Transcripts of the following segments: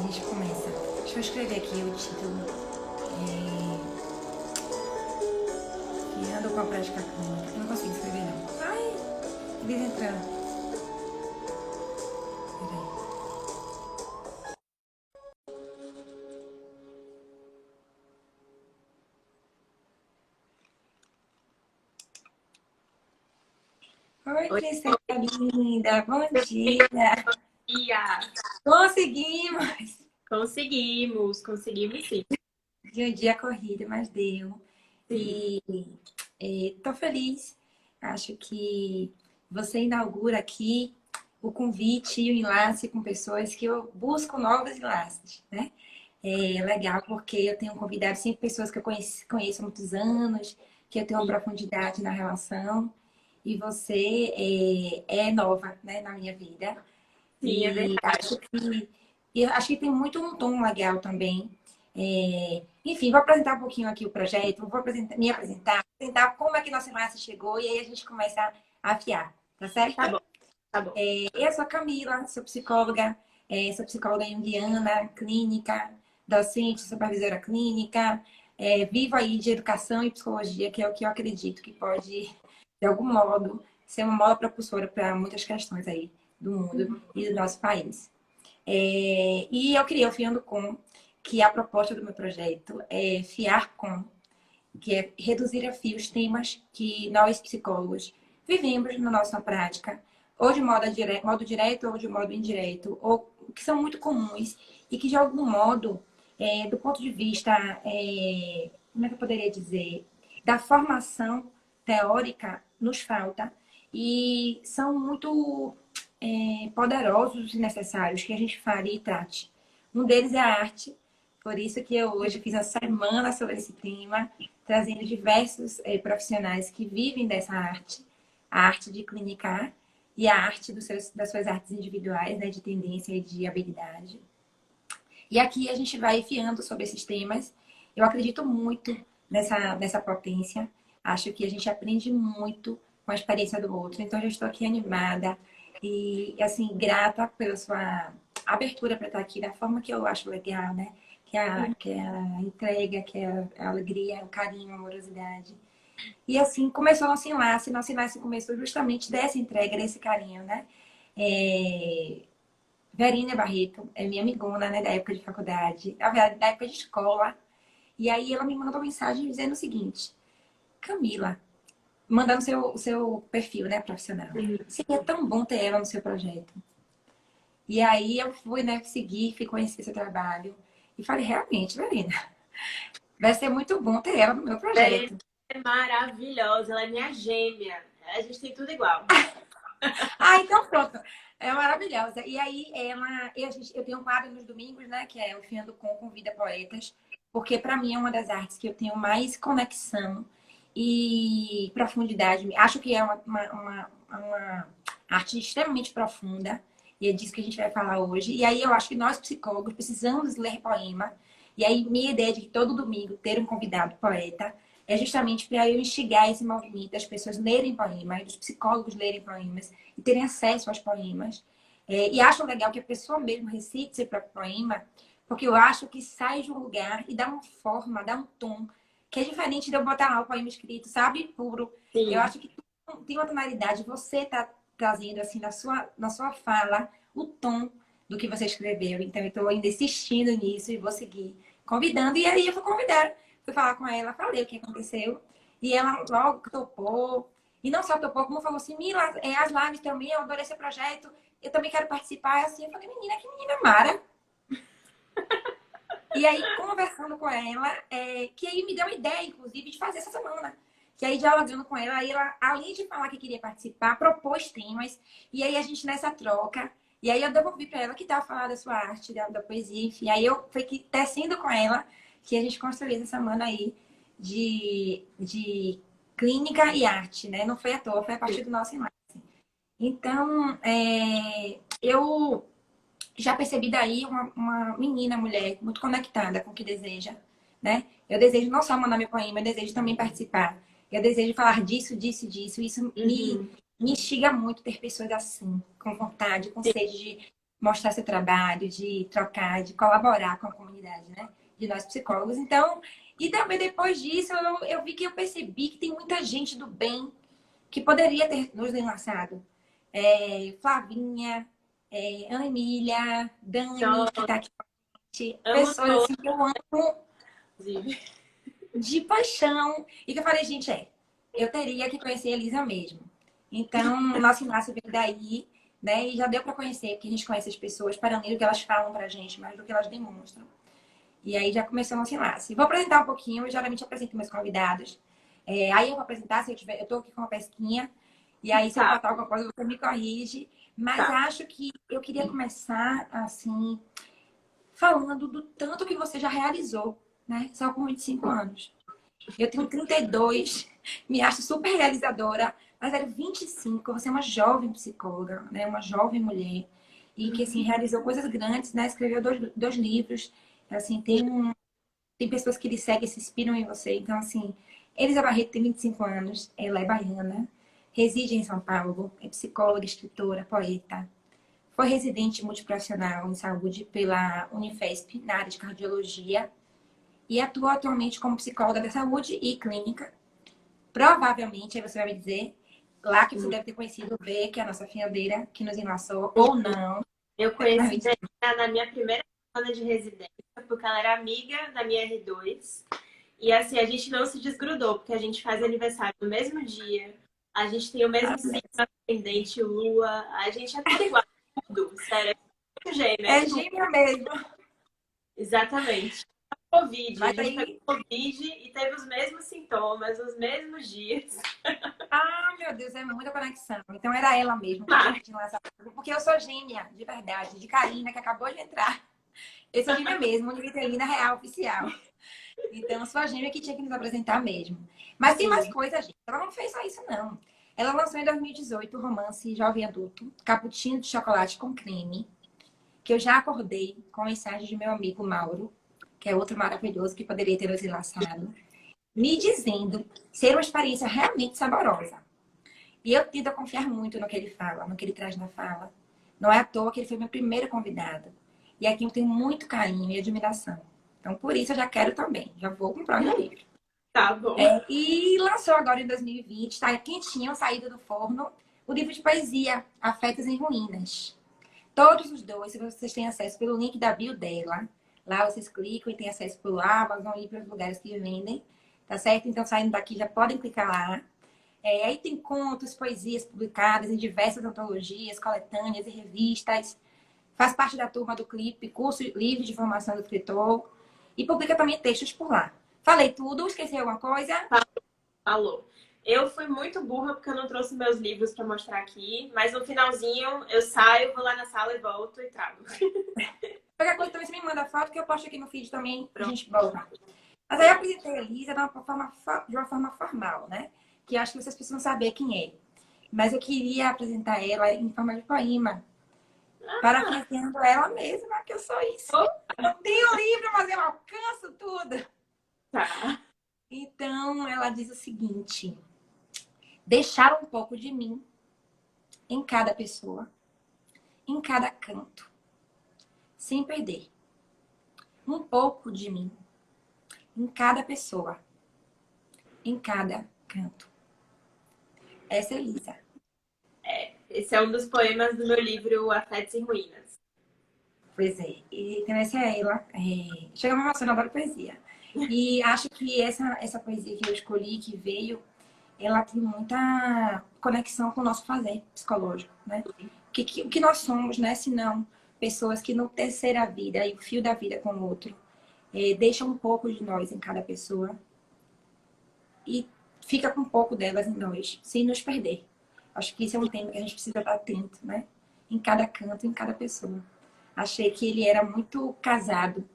gente começa. Deixa eu escrever aqui o título. Fiando com a prática clínica. Eu não consigo escrever, não. Ai, eles entrando. Oi, Oi, Priscila linda. Bom dia. Bia. Conseguimos. Conseguimos sim. De um dia corrido, mas deu. Sim. E tô feliz. Acho que você inaugura aqui o convite e o enlace com pessoas que eu busco novos enlaces, né? É legal porque eu tenho convidado sempre pessoas que eu conheço há muitos anos, que eu tenho uma profundidade na relação. E você é nova, né, na minha vida. Sim, é E verdade. acho que tem muito um tom legal também. Enfim, vou apresentar um pouquinho aqui o projeto, me apresentar como é que nossa enlace chegou e aí a gente começa a afiar, tá certo? Tá bom, tá bom. Eu sou a Camila, sou psicóloga junguiana, clínica, docente, supervisora clínica, vivo aí de educação e psicologia, que é o que eu acredito que pode, de algum modo, ser uma mola propulsora para muitas questões aí do mundo e do nosso país. E eu criei o Fiando Com, que a proposta do meu projeto é fiar com, que é reduzir a fio os temas que nós, psicólogos, vivemos na nossa prática, ou de modo direto ou de modo indireto, ou que são muito comuns e que, de algum modo, do ponto de vista, como é que eu poderia dizer, da formação teórica, nos falta e são muito poderosos e necessários que a gente fale e trate. Um deles é a arte, por isso que eu hoje fiz a semana sobre esse tema, trazendo diversos profissionais que vivem dessa arte, a arte de clinicar e a arte das suas artes individuais, né, de tendência e de habilidade. E aqui a gente vai enfiando sobre esses temas. Eu acredito muito nessa potência. Acho que a gente aprende muito com a experiência do outro. Então, eu já estou aqui animada e, assim, grata pela sua abertura para estar aqui da forma que eu acho legal, né? Que é a entrega, que é a alegria, o carinho, a amorosidade. E assim começou nosso enlace. Nosso enlace começou justamente dessa entrega, desse carinho, né? É, Verina Barreto é minha amigona, né, da época de faculdade, na verdade, da época de escola. E aí ela me mandou mensagem dizendo o seguinte: Camila, mandando o seu perfil, né, profissional. Seria tão bom ter ela no seu projeto. E aí eu fui, né, seguir, fui conhecer seu trabalho. E falei, realmente, Verina, vai ser muito bom ter ela no meu Verena projeto. é maravilhosa, ela é minha gêmea. A gente tem tudo igual. Ah, então pronto. É maravilhosa. E aí, eu tenho um quadro nos domingos, né? Que é o Fiando Com Convida Poetas. Porque, para mim, é uma das artes que eu tenho mais conexão e profundidade. Acho que é uma arte extremamente profunda. E é disso que a gente vai falar hoje. E aí, eu acho que nós, psicólogos, precisamos ler poema. E aí, minha ideia de que todo domingo ter um convidado poeta é justamente para eu instigar esse movimento das pessoas lerem poemas, dos psicólogos lerem poemas e terem acesso aos poemas. E acho legal que a pessoa mesmo recite seu próprio poema, porque eu acho que sai de um lugar e dá uma forma, dá um tom, que é diferente de eu botar lá o poema escrito, sabe? Puro. Eu Sim. acho que tem uma tonalidade, você tá trazendo assim na sua fala o tom do que você escreveu. Então eu estou ainda insistindo nisso e vou seguir convidando. E aí eu vou convidar. Fui falar com ela, falei o que aconteceu. E ela logo topou. E não só topou, como falou assim, Mila, as lives também, eu adorei esse projeto, eu também quero participar. Assim, eu falei, menina, que menina Mara. E aí, conversando com ela, que aí me deu uma ideia, inclusive, de fazer essa semana. Que aí, dialogando com ela, aí ela, além de falar que queria participar, propôs temas. E aí, a gente nessa troca. E aí, eu devolvi para ela que tal falar da sua arte, da poesia, enfim. Aí, eu fui que, tecendo com ela que a gente construiu essa semana aí de clínica e arte, né? Não foi à toa, foi a partir do nosso enlace. Então, eu já percebi daí uma menina, mulher, muito conectada com o que deseja, né? Eu desejo não só mandar meu poema, eu desejo também participar. Eu desejo falar disso, disso, disso. Isso me Uhum. instiga muito ter pessoas assim, com vontade, com Sim. sede mostrar seu trabalho, de trocar, de colaborar com a comunidade, né? De nós psicólogos. Então, e também depois disso, eu vi que eu percebi que tem muita gente do bem que poderia ter nos enlaçado. Flavinha, Ana Emília, Dani, que Então, está aqui com a gente. amo Pessoas todos, assim que eu amo inclusive. de paixão. E que eu falei, gente, eu teria que conhecer a Elisa mesmo. Então, nosso enlace veio daí, né? E já deu para conhecer, porque a gente conhece as pessoas para além do que elas falam pra gente, mais do que elas demonstram. E aí já começou o nosso enlace. Vou apresentar um pouquinho, eu geralmente apresento meus convidados. Aí eu vou apresentar, se eu tiver, eu tô aqui com uma pesquinha, e aí se eu Tá, faltar alguma coisa, você me corrige. Mas tá. acho que eu queria começar, assim, falando do tanto que você já realizou, né? Só com 25 anos. Eu tenho 32, me acho super realizadora, mas era 25, você é uma jovem psicóloga, né? Uma jovem mulher, e que, assim, realizou coisas grandes, né? Escreveu dois livros, assim, tem pessoas que lhe seguem e se inspiram em você. Então, assim, Elisa Barreto tem 25 anos, ela é baiana, reside em São Paulo, é psicóloga, escritora, poeta. Foi residente multiprofissional em saúde pela Unifesp, na área de cardiologia, e atua atualmente como psicóloga da saúde e clínica. Provavelmente, aí você vai me dizer, lá que você deve ter conhecido o B, que é a nossa finaldeira, que nos enlaçou, ou não. Eu Mas conheci me diz. ela na minha primeira semana de residência, porque ela era amiga da minha R2. E assim, a gente não se desgrudou, porque a gente faz aniversário no mesmo dia, a gente tem o mesmo signo ascendente, lua, a gente é tudo igual, tudo, sério, é muito gêmeo, é É tipo, gêmea mesmo. exatamente. Covid, a Mas gente pegou aí, Covid e teve os mesmos sintomas, os mesmos dias. meu Deus, é muita conexão. Então era ela mesmo que tinha que te lançar. Porque eu sou gêmea, de verdade, de Karina, que acabou de entrar. Eu sou gêmea mesmo, Univitelina Real Oficial. Então, eu sou a gêmea que tinha que nos apresentar mesmo. Mas tem mais Sim. coisa, gente. Ela não fez só isso, não. Ela lançou em 2018 o romance Jovem Adulto, Cappuccino de Chocolate com Creme, que eu já acordei com mensagem de meu amigo Mauro, que é outro maravilhoso que poderia ter nos enlaçado, me dizendo ser uma experiência realmente saborosa. E eu tento a confiar muito no que ele fala, no que ele traz na fala. Não é à toa que ele foi meu primeiro convidado. E aqui eu tenho muito carinho e admiração. Então, por isso eu já quero também. Já vou comprar o meu livro. Tá bom. E lançou agora em 2020, está quentinho, saído do forno, o livro de poesia, Afetos em Ruínas. Todos os dois, se vocês têm acesso pelo link da bio dela, lá vocês clicam e têm acesso pelo Amazon e pelos lugares que vendem, tá certo? Então, saindo daqui, já podem clicar lá. Aí tem contos, poesias publicadas em diversas antologias, coletâneas e revistas. Faz parte da turma do Clipe, curso livre de formação do escritor. E publica também textos por lá. Falei tudo, esqueci alguma coisa? Falou. Eu fui muito burra porque eu não trouxe meus livros para mostrar aqui, mas no finalzinho eu saio, vou lá na sala e volto e trago. Qualquer coisa também você me manda foto que eu posto aqui no feed também, a Pronto. gente volta. Mas aí eu apresentei a Elisa de uma forma formal, né? Que eu acho que vocês precisam saber quem é. Mas eu queria apresentar ela em forma de poema, parafraseando ela mesma, que eu sou isso. Não tenho livro, mas eu alcanço tudo. Tá. Então, ela diz o seguinte: deixar um pouco de mim em cada pessoa, em cada canto, sem perder. Um pouco de mim em cada pessoa, em cada canto. Essa é Elisa. Esse é um dos poemas do meu livro Afetos em Ruínas. Pois é. E então essa é ela. Chega a me emocionar, adoro poesia. E acho que essa poesia que eu escolhi, que veio, ela tem muita conexão com o nosso fazer psicológico, né? O que nós somos, né? Se não pessoas que no terceira vida e o fio da vida com o outro, deixam um pouco de nós em cada pessoa e fica com um pouco delas em nós, sem nos perder. Acho que isso é um tema que a gente precisa estar atento, né? Em cada canto, em cada pessoa. Achei que ele era muito casado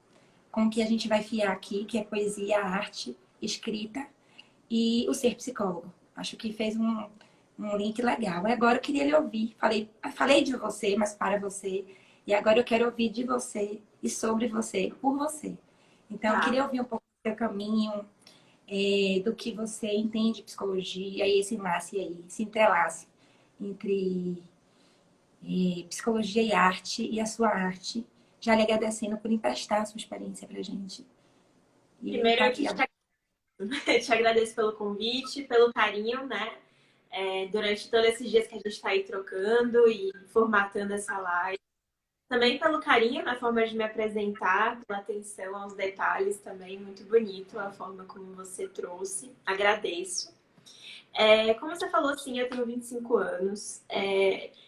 com o que a gente vai fiar aqui, que é poesia, arte, escrita e o ser psicólogo. Acho que fez um link legal. E agora eu queria lhe ouvir. Falei de você, mas para você. E agora eu quero ouvir de você e sobre você, por você. Então, eu Tá. queria ouvir um pouco do seu caminho, do que você entende de psicologia, e esse enlace aí, se entrelace entre Psicologia e Arte, e a sua arte, já lhe agradecendo por emprestar a sua experiência pra gente. E Primeiro, tá eu aqui, que ó. te agradeço pelo convite, pelo carinho, né? Durante todos esses dias que a gente está aí trocando e formatando essa live. Também pelo carinho na forma de me apresentar, pela atenção aos detalhes também, muito bonito a forma como você trouxe. Agradeço. Como você falou, sim, eu tenho 25 anos.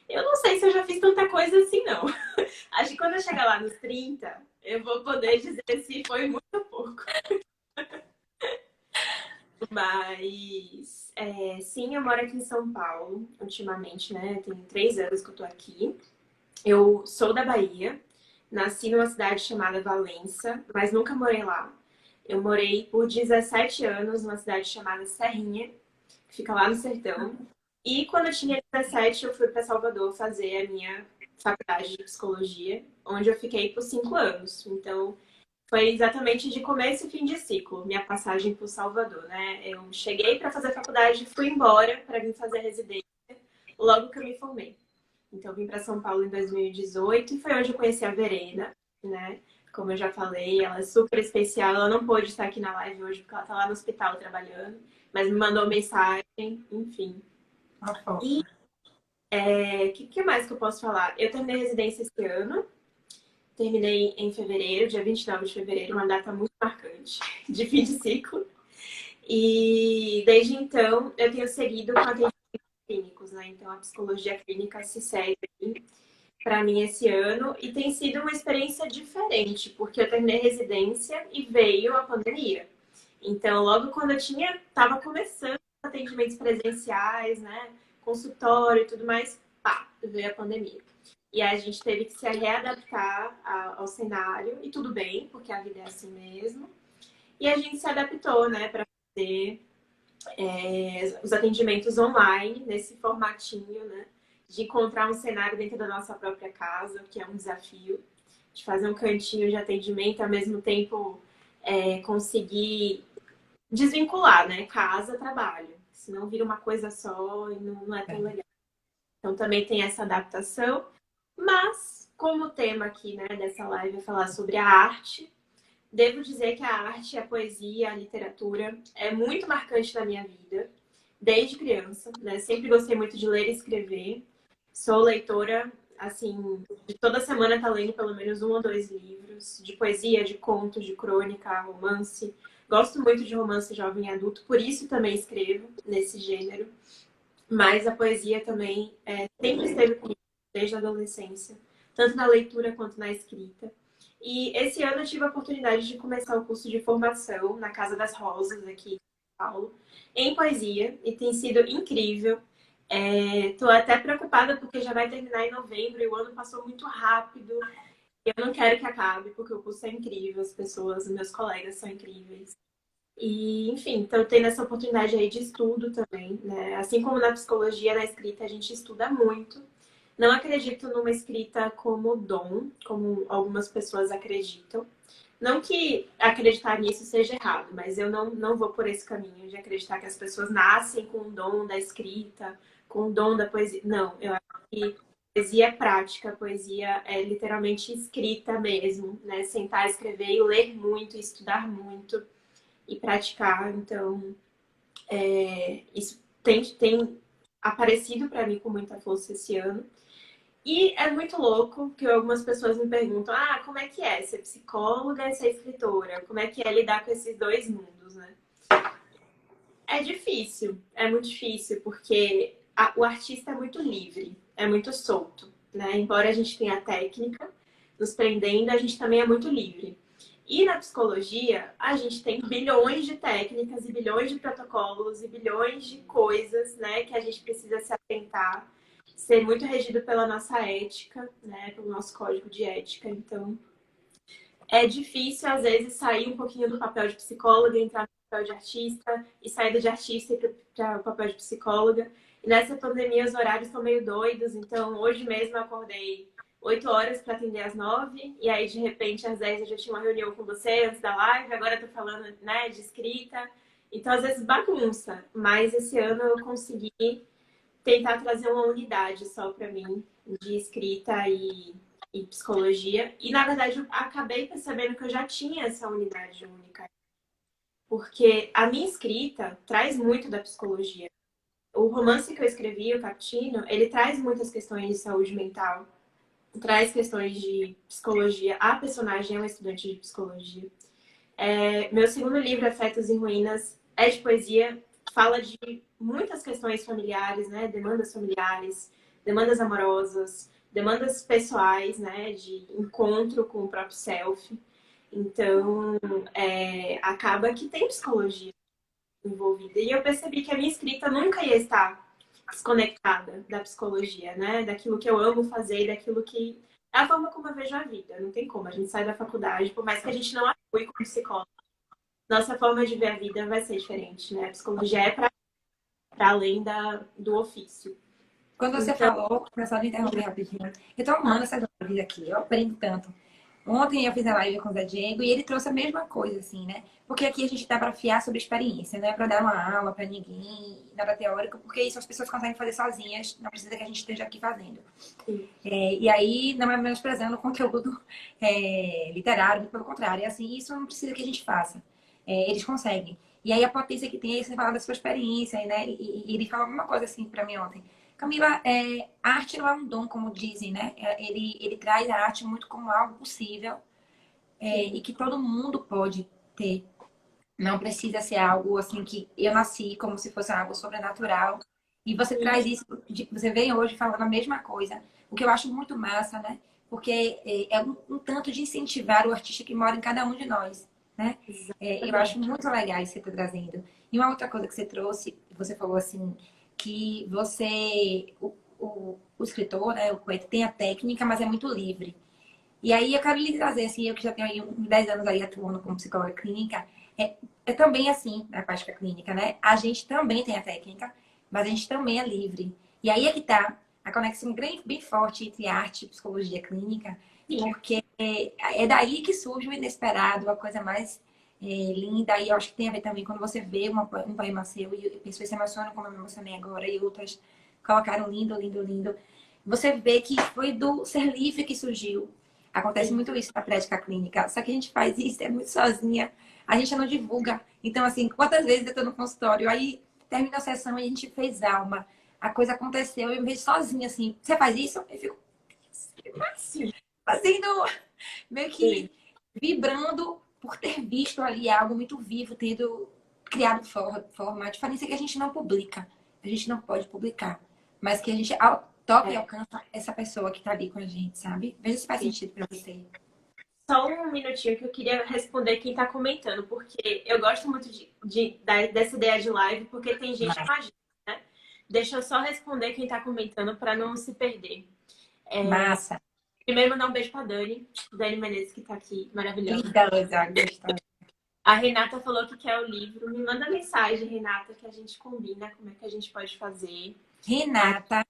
Eu não sei se eu já fiz tanta coisa assim, não. Acho que quando eu chegar lá nos 30, eu vou poder dizer se foi muito ou pouco. Mas, sim, eu moro aqui em São Paulo, ultimamente, né? Tem 3 anos que eu tô aqui. Eu sou da Bahia, nasci numa cidade chamada Valença, mas nunca morei lá. Eu morei por 17 anos numa cidade chamada Serrinha, que fica lá no sertão. E quando eu tinha 17, eu fui para Salvador fazer a minha faculdade de psicologia, onde eu fiquei por 5 anos. Então, foi exatamente de começo e fim de ciclo, minha passagem por Salvador, né? Eu cheguei para fazer faculdade, fui embora para vir fazer residência logo que eu me formei. Então, eu vim para São Paulo em 2018 e foi onde eu conheci a Verena, né? Como eu já falei, ela é super especial. Ela não pôde estar aqui na live hoje porque ela está lá no hospital trabalhando, mas me mandou mensagem, enfim. Uma E fofa. o que mais que eu posso falar? Eu terminei residência esse ano, terminei em fevereiro, dia 29 de fevereiro, uma data muito marcante de fim de ciclo. E desde então eu tenho seguido com atendimentos clínicos, né? Então a psicologia clínica se segue para mim esse ano e tem sido uma experiência diferente, porque eu terminei residência e veio a pandemia. Então, logo quando eu estava começando atendimentos presenciais, né, consultório e tudo mais, pá, veio a pandemia. E aí a gente teve que se readaptar ao cenário, e tudo bem, porque a vida é assim mesmo. E a gente se adaptou, né, para fazer os atendimentos online, nesse formatinho, né? De encontrar um cenário dentro da nossa própria casa, que é um desafio, de fazer um cantinho de atendimento, ao mesmo tempo conseguir desvincular, né? Casa, trabalho. Senão vira uma coisa só e não é tão legal. Então também tem essa adaptação. Mas, como o tema aqui, né, dessa live é falar sobre a arte, devo dizer que a arte, a poesia, a literatura é muito marcante na minha vida, desde criança, né? Sempre gostei muito de ler e escrever. Sou leitora, assim, de toda semana tá lendo pelo menos 1 ou 2 livros de poesia, de contos, de crônica, romance. Gosto muito de romance jovem e adulto, por isso também escrevo nesse gênero. Mas a poesia também sempre esteve comigo desde a adolescência, tanto na leitura quanto na escrita. E esse ano eu tive a oportunidade de começar o curso de formação na Casa das Rosas, aqui em São Paulo, em poesia, e tem sido incrível. Estou até preocupada porque já vai terminar em novembro e o ano passou muito rápido. E eu não quero que acabe, porque o curso é incrível, as pessoas, os meus colegas são incríveis. E, enfim, então tendo essa oportunidade aí de estudo também, né? Assim como na psicologia, na escrita, a gente estuda muito. Não acredito numa escrita como dom, como algumas pessoas acreditam. Não que acreditar nisso seja errado, mas eu não vou por esse caminho de acreditar que as pessoas nascem com o dom da escrita, com o dom da poesia. Não, eu acho que poesia é prática, poesia é literalmente escrita mesmo, né? Sentar, escrever e ler muito, estudar muito e praticar. Então, isso tem aparecido para mim com muita força esse ano. E é muito louco que algumas pessoas me perguntam: como é que é ser psicóloga e ser escritora? Como é que é lidar com esses dois mundos, né? É difícil, é muito difícil, porque o artista é muito livre, é muito solto, né? Embora a gente tenha a técnica nos prendendo, a gente também é muito livre. E na psicologia, a gente tem bilhões de técnicas e bilhões de protocolos e bilhões de coisas, né, que a gente precisa se atentar, ser muito regido pela nossa ética, né, pelo nosso código de ética. Então, é difícil, às vezes, sair um pouquinho do papel de psicóloga, entrar no papel de artista, e sair de artista para o papel de psicóloga. E nessa pandemia, os horários estão meio doidos, então hoje mesmo eu acordei 8 horas para atender às 9, e aí de repente às 10 eu já tinha uma reunião com você antes da live, agora eu tô falando, né, de escrita. Então às vezes bagunça, mas esse ano eu consegui tentar trazer uma unidade só para mim de escrita e psicologia. E, na verdade, eu acabei percebendo que eu já tinha essa unidade única. Porque a minha escrita traz muito da psicologia. O romance que eu escrevi, o Cappuccino, ele traz muitas questões de saúde mental, traz questões de psicologia. A personagem é uma estudante de psicologia. Meu segundo livro, Afetos em Ruínas, é de poesia, fala de muitas questões familiares, né? Demandas familiares, demandas amorosas, demandas pessoais, né? De encontro com o próprio self. Então, acaba que tem psicologia envolvida. E eu percebi que a minha escrita nunca ia estar desconectada da psicologia, né? Daquilo que eu amo fazer, daquilo que é a forma como eu vejo a vida. Não tem como. A gente sai da faculdade, por mais que a gente não atue como psicólogo, nossa forma de ver a vida vai ser diferente, né? A psicologia é para além do ofício. Quando você Então, falou, eu só me interromper rapidinho. Eu tô amando essa vida aqui, eu aprendo tanto. Ontem eu fiz a live com o Zé Diego e ele trouxe a mesma coisa, assim, né? Porque aqui a gente dá para fiar sobre experiência, não é para dar uma aula para ninguém, nada teórico, porque isso as pessoas conseguem fazer sozinhas, não precisa que a gente esteja aqui fazendo. E aí, não é menosprezando o conteúdo literário, pelo contrário, é assim, isso não precisa que a gente faça. Eles conseguem. E aí a potência que tem é você falar da sua experiência, né? E ele falou alguma coisa assim para mim ontem. Camila, a arte não é um dom, como dizem, né? Ele traz a arte muito como algo possível e que todo mundo pode ter. Não precisa ser algo assim que eu nasci como se fosse algo sobrenatural. E você traz isso, você vem hoje falando a mesma coisa, o que eu acho muito massa, né? Porque é um tanto de incentivar o artista que mora em cada um de nós, né? Eu acho muito legal isso que você está trazendo. E uma outra coisa que você trouxe, você falou assim, que o escritor, né, o poeta, tem a técnica, mas é muito livre. E aí eu quero lhe trazer, assim, eu que já tenho aí uns 10 anos aí atuando como psicóloga clínica, é também assim, na prática clínica, né? A gente também tem a técnica, mas a gente também é livre. E aí é que tá a conexão bem forte entre arte e psicologia clínica, porque é daí que surge o inesperado, a coisa mais linda. E eu acho que tem a ver também quando você vê um poema seu e pessoas se emocionam como eu me emocionei agora e outras colocaram lindo, lindo, lindo. Você vê que foi do ser livre que surgiu. Acontece muito isso na prática clínica. Só que a gente faz isso, é muito sozinha. A gente não divulga. Então, assim, quantas vezes eu tô no consultório, aí termina a sessão e a gente fez alma. A coisa aconteceu, eu me vejo sozinha, assim. Você faz isso? Eu fico fazendo, meio que vibrando por ter visto ali algo muito vivo, tendo criado forma. A diferença é que a gente não publica. A gente não pode publicar. Mas que a gente toca e alcança essa pessoa que tá ali com a gente, sabe? Veja se faz sentido pra você. só um minutinho que eu queria responder quem está comentando, porque eu gosto muito dessa ideia de live, porque tem gente com a gente, né? Deixa eu só responder quem está comentando para não se perder. Massa. Primeiro, mandar um beijo para Dani Menezes, que está aqui, maravilhosa. Linda, gostosa. A Renata falou que quer o livro. Me manda mensagem, Renata, que a gente combina como é que a gente pode fazer. Renata,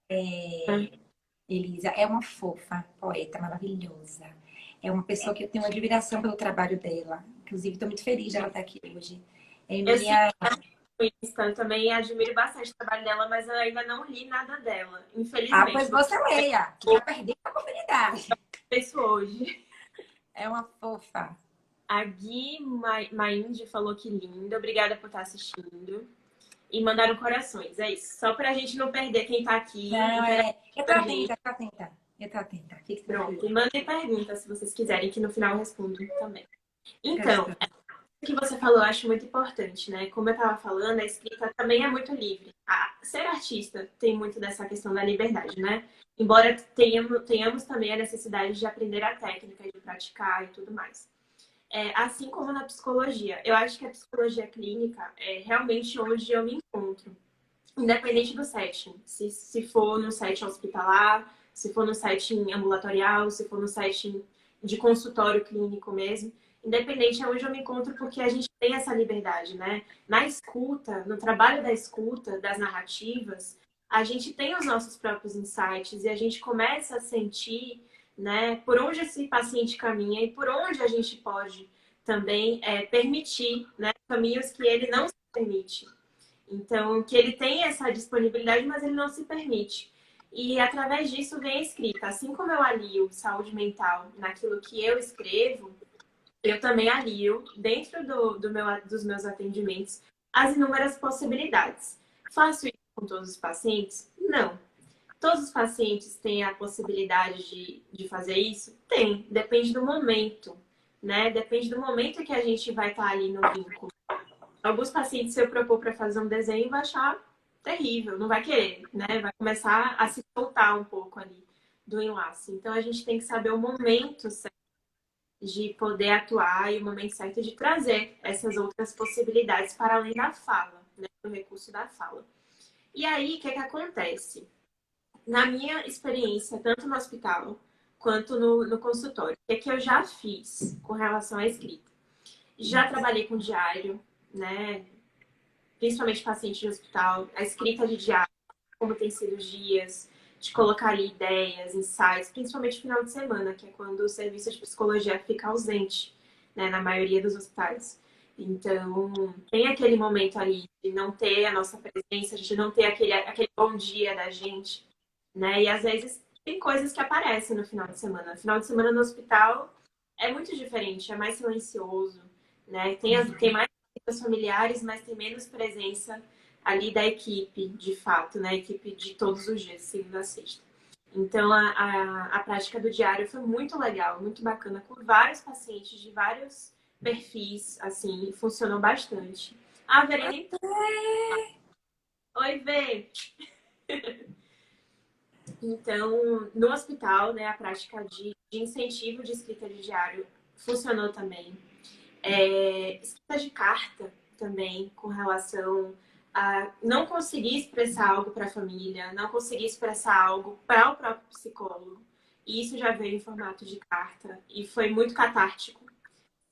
Elisa, é uma fofa, poeta maravilhosa. É uma pessoa que eu tenho uma admiração pelo trabalho dela. Inclusive, estou muito feliz de ela estar aqui hoje. É Eu sigo minha. no Insta, eu também admiro bastante o trabalho dela, mas eu ainda não li nada dela, Ah, pois infelizmente. você leia, que vai perder a oportunidade. Isso hoje. É uma fofa. A Gui Mainde falou que lindo. Obrigada por estar assistindo. E mandaram corações. É isso. Só pra gente não perder quem tá aqui. Não, eu tô Com a gente. atenta, tô atenta. Eu tô atenta. Fique Pronto. tranquila. E mandem perguntas se vocês quiserem, que no final eu respondo também. Então, Gostei. o que você falou eu acho muito importante, né? Como eu tava falando, a escrita também é muito livre. Ser artista tem muito dessa questão da liberdade, né? Embora tenhamos também a necessidade de aprender a técnica, de praticar e tudo mais. Assim como na psicologia. Eu acho que a psicologia clínica é realmente onde eu me encontro. Independente do setting. Se for no setting hospitalar, se for no setting ambulatorial, se for no setting de consultório clínico mesmo. Independente é onde eu me encontro, porque a gente tem essa liberdade, né? Na escuta, no trabalho da escuta, das narrativas, a gente tem os nossos próprios insights e a gente começa a sentir, né, por onde esse paciente caminha e por onde a gente pode também permitir, né, caminhos que ele não se permite. Então, que ele tem essa disponibilidade, mas ele não se permite. E através disso vem a escrita. Assim como eu alio saúde mental naquilo que eu escrevo, eu também alio, dentro dos meus atendimentos, as inúmeras possibilidades. Faço isso com todos os pacientes? Não. Todos os pacientes têm a possibilidade de fazer isso? Tem. Depende do momento, né? Depende do momento que a gente vai estar ali no vínculo. Alguns pacientes, se eu propor para fazer um desenho, vai achar terrível, não vai querer, né? Vai começar a se soltar um pouco ali do enlace. Então, a gente tem que saber o momento certo de poder atuar e o momento certo de trazer essas outras possibilidades para além da fala, né? Do recurso da fala. E aí, o que é que acontece? Na minha experiência, tanto no hospital quanto no consultório, o que é que eu já fiz com relação à escrita? Já trabalhei com diário, né? Principalmente paciente de hospital, a escrita de diário, como tem sido os dias, de colocar ali ideias, insights, principalmente no final de semana, que é quando o serviço de psicologia fica ausente, né, na maioria dos hospitais. Então, tem aquele momento ali de não ter a nossa presença, de não ter aquele bom dia da gente, né? E às vezes tem coisas que aparecem no final de semana. No final de semana no hospital é muito diferente, é mais silencioso, né? Tem mais visitas familiares, mas tem menos presença ali da equipe, de fato, né? A equipe de todos os dias, segunda a sexta. Então, a prática do diário foi muito legal, muito bacana, com vários pacientes de vários perfis, assim, funcionou bastante. Ah, Verena, oi, Vê! Então, no hospital, né, a prática de incentivo de escrita de diário funcionou também. Escrita de carta também, com relação a não conseguir expressar algo para a família, não conseguir expressar algo para o próprio psicólogo. E isso já veio em formato de carta e foi muito catártico.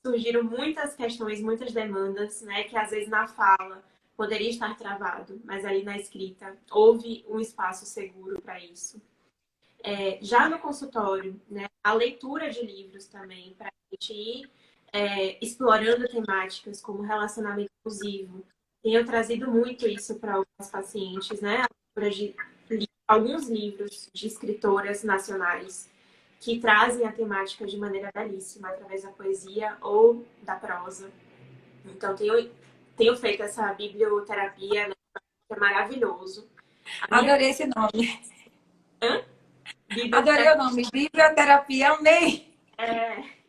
Surgiram muitas questões, muitas demandas, né, que às vezes na fala poderia estar travado, mas ali na escrita houve um espaço seguro para isso. Já no consultório, né, a leitura de livros também, para a gente ir explorando temáticas como relacionamento abusivo. Tenho trazido muito isso para alguns pacientes, né? A leitura de alguns livros de escritoras nacionais que trazem a temática de maneira belíssima, através da poesia ou da prosa. Então, tenho feito essa biblioterapia, né, que é maravilhoso. A minha... Adorei esse nome. Hã? Adorei o Biblioterapia. nome. Biblioterapia, amei.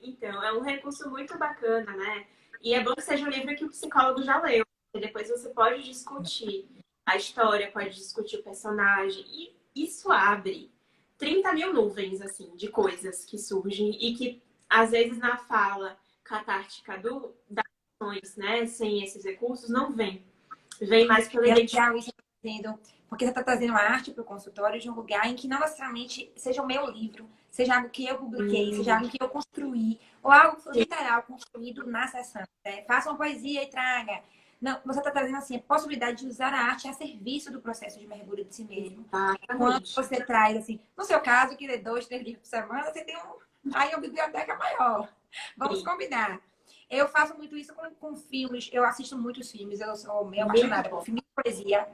Então, é um recurso muito bacana, né? E é bom que seja um livro que o psicólogo já leu. E depois você pode discutir a história, pode discutir o personagem. E isso abre 30 mil nuvens, assim, de coisas que surgem e que, às vezes, na fala catártica das ações, né? Sem esses recursos, não vem. Vem mais pela É identidade. legal isso que você está dizendo, porque você está trazendo a arte para o consultório de um lugar em que não necessariamente seja o meu livro, seja algo que eu publiquei, seja algo que eu construí, ou algo literal construído na sessão. Né? Faça uma poesia e traga. Não, você está trazendo assim a possibilidade de usar a arte a serviço do processo de mergulho de si mesmo. Quando Exatamente. você traz, assim, no seu caso, que lê 2, 3 livros por semana, você tem aí uma biblioteca maior. Vamos Sim. combinar. Eu faço muito isso com filmes. Eu assisto muitos filmes. Eu sou meio Muito apaixonada por bom. filme e poesia.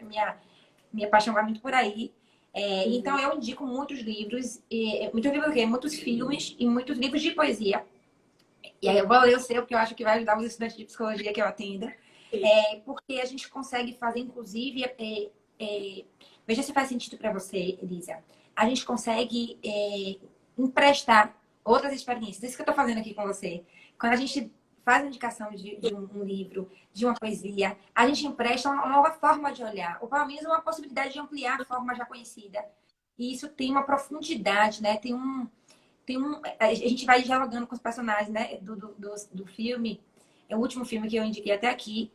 Minha paixão vai muito por aí. Uhum. Então, eu indico muitos livros. Muitos livros o quê? Muitos filmes e muitos livros de poesia. E aí eu vou ler o seu, porque eu acho que vai ajudar os estudantes de psicologia que eu atendo. Sim. Porque a gente consegue fazer, inclusive... veja se faz sentido para você, Elisa. A gente consegue emprestar outras experiências. Isso que eu estou fazendo aqui com você. Quando a gente faz a indicação de um livro, de uma poesia, a gente empresta uma nova forma de olhar, ou pelo menos uma possibilidade de ampliar a forma já conhecida. E isso tem uma profundidade, né? A gente vai dialogando com os personagens, né? Do filme. É o último filme que eu indiquei até aqui.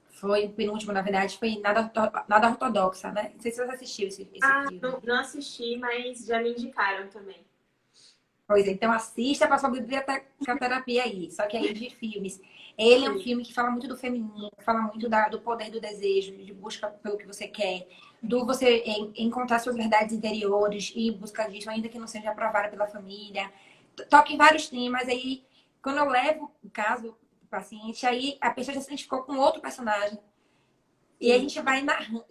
Foi o penúltimo, na verdade, foi Nada Ortodoxa, né? Não sei se você assistiu esse filme. Não assisti, mas já me indicaram também. Pois é, então assista para sua biblioterapia aí, só que aí de filmes. Ele é um Sim. filme que fala muito do feminino, fala muito do poder do desejo, de busca pelo que você quer, do você encontrar suas verdades interiores e buscar disso, ainda que não seja aprovada pela família. Toca em vários temas, aí quando eu levo o caso do paciente, aí a pessoa já se identificou com outro personagem. E a Sim. gente vai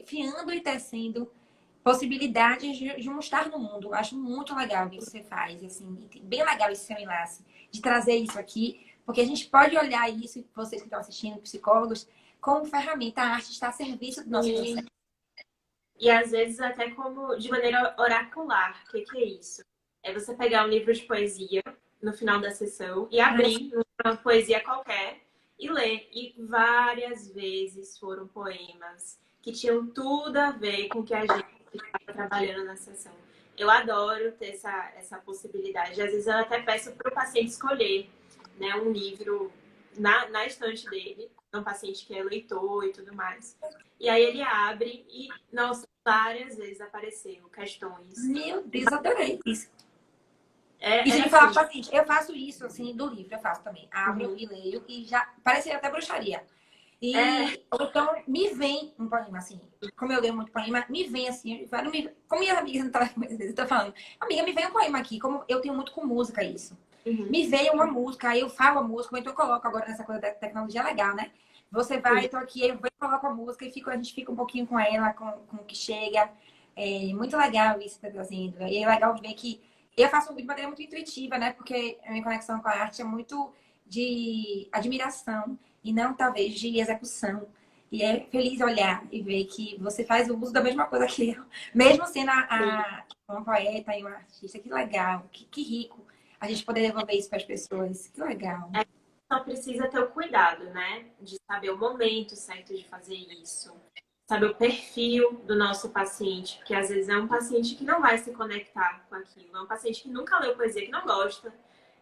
fiando e tecendo possibilidades de um estar no mundo. Eu acho muito legal o que você faz, assim, bem legal esse seu enlace, de trazer isso aqui, porque a gente pode olhar isso, vocês que estão assistindo, psicólogos, como ferramenta. A arte está a serviço do nosso processo. E às vezes até como de maneira oracular. O que que é isso? É você pegar um livro de poesia no final da sessão e abrir uma poesia qualquer e ler. E várias vezes foram poemas que tinham tudo a ver com o que a gente estava trabalhando na sessão. Eu adoro ter essa possibilidade. Às vezes eu até peço para o paciente escolher, né, um livro na estante dele, um paciente que é leitor e tudo mais. E aí ele abre e, nossa, várias vezes apareceu questões. Meu Deus, adorei isso. É Isso de falar assim. com o paciente. Eu faço isso, assim, do livro, eu faço também. Abro Uhum. e leio e já parece até bruxaria. É. E ou então me vem um poema, assim. Como eu leio muito poema, me vem assim, como minhas amigas não estão falando, amiga, me vem um poema aqui, como eu tenho muito com música isso. Uhum. Me veio uma música, aí eu falo a música, então eu coloco agora nessa coisa da tecnologia legal, né? Você vai, Sim. eu tô aqui, eu vou e coloco a música e a gente fica um pouquinho com ela, com o que chega. É muito legal isso que tá trazendo. E é legal ver que eu faço de maneira muito intuitiva, né? Porque a minha conexão com a arte é muito de admiração e não talvez de execução. E é feliz olhar e ver que você faz o uso da mesma coisa que eu, mesmo sendo uma poeta e uma artista. Que legal, que rico a gente poder devolver isso para as pessoas. Que legal. Só precisa ter o cuidado, né? De saber o momento certo de fazer isso. Saber o perfil do nosso paciente, porque às vezes é um paciente que não vai se conectar com aquilo. É um paciente que nunca leu poesia, que não gosta,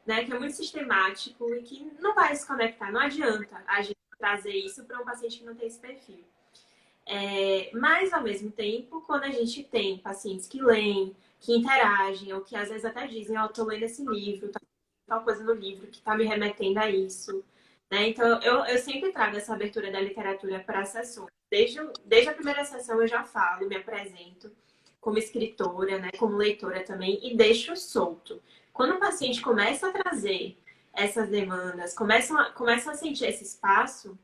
né? Que é muito sistemático e que não vai se conectar. Não adianta a gente trazer isso para um paciente que não tem esse perfil. Mas, ao mesmo tempo, quando a gente tem pacientes que leem, que interagem, ou que às vezes até dizem, ó, tô lendo esse livro, tá tal coisa no livro que tá me remetendo a isso, né? Então, eu sempre trago essa abertura da literatura para sessões. Desde a primeira sessão eu já falo, me apresento como escritora, né? Como leitora também, e deixo solto. Quando o paciente começa a trazer essas demandas, começa a sentir esse espaço,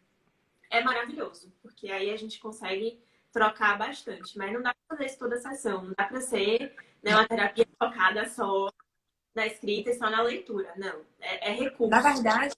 é maravilhoso, porque aí a gente consegue trocar bastante. Mas não dá para fazer isso toda a sessão, não dá para ser, né, uma terapia focada só na escrita e só na leitura. Não, é Na recurso. verdade,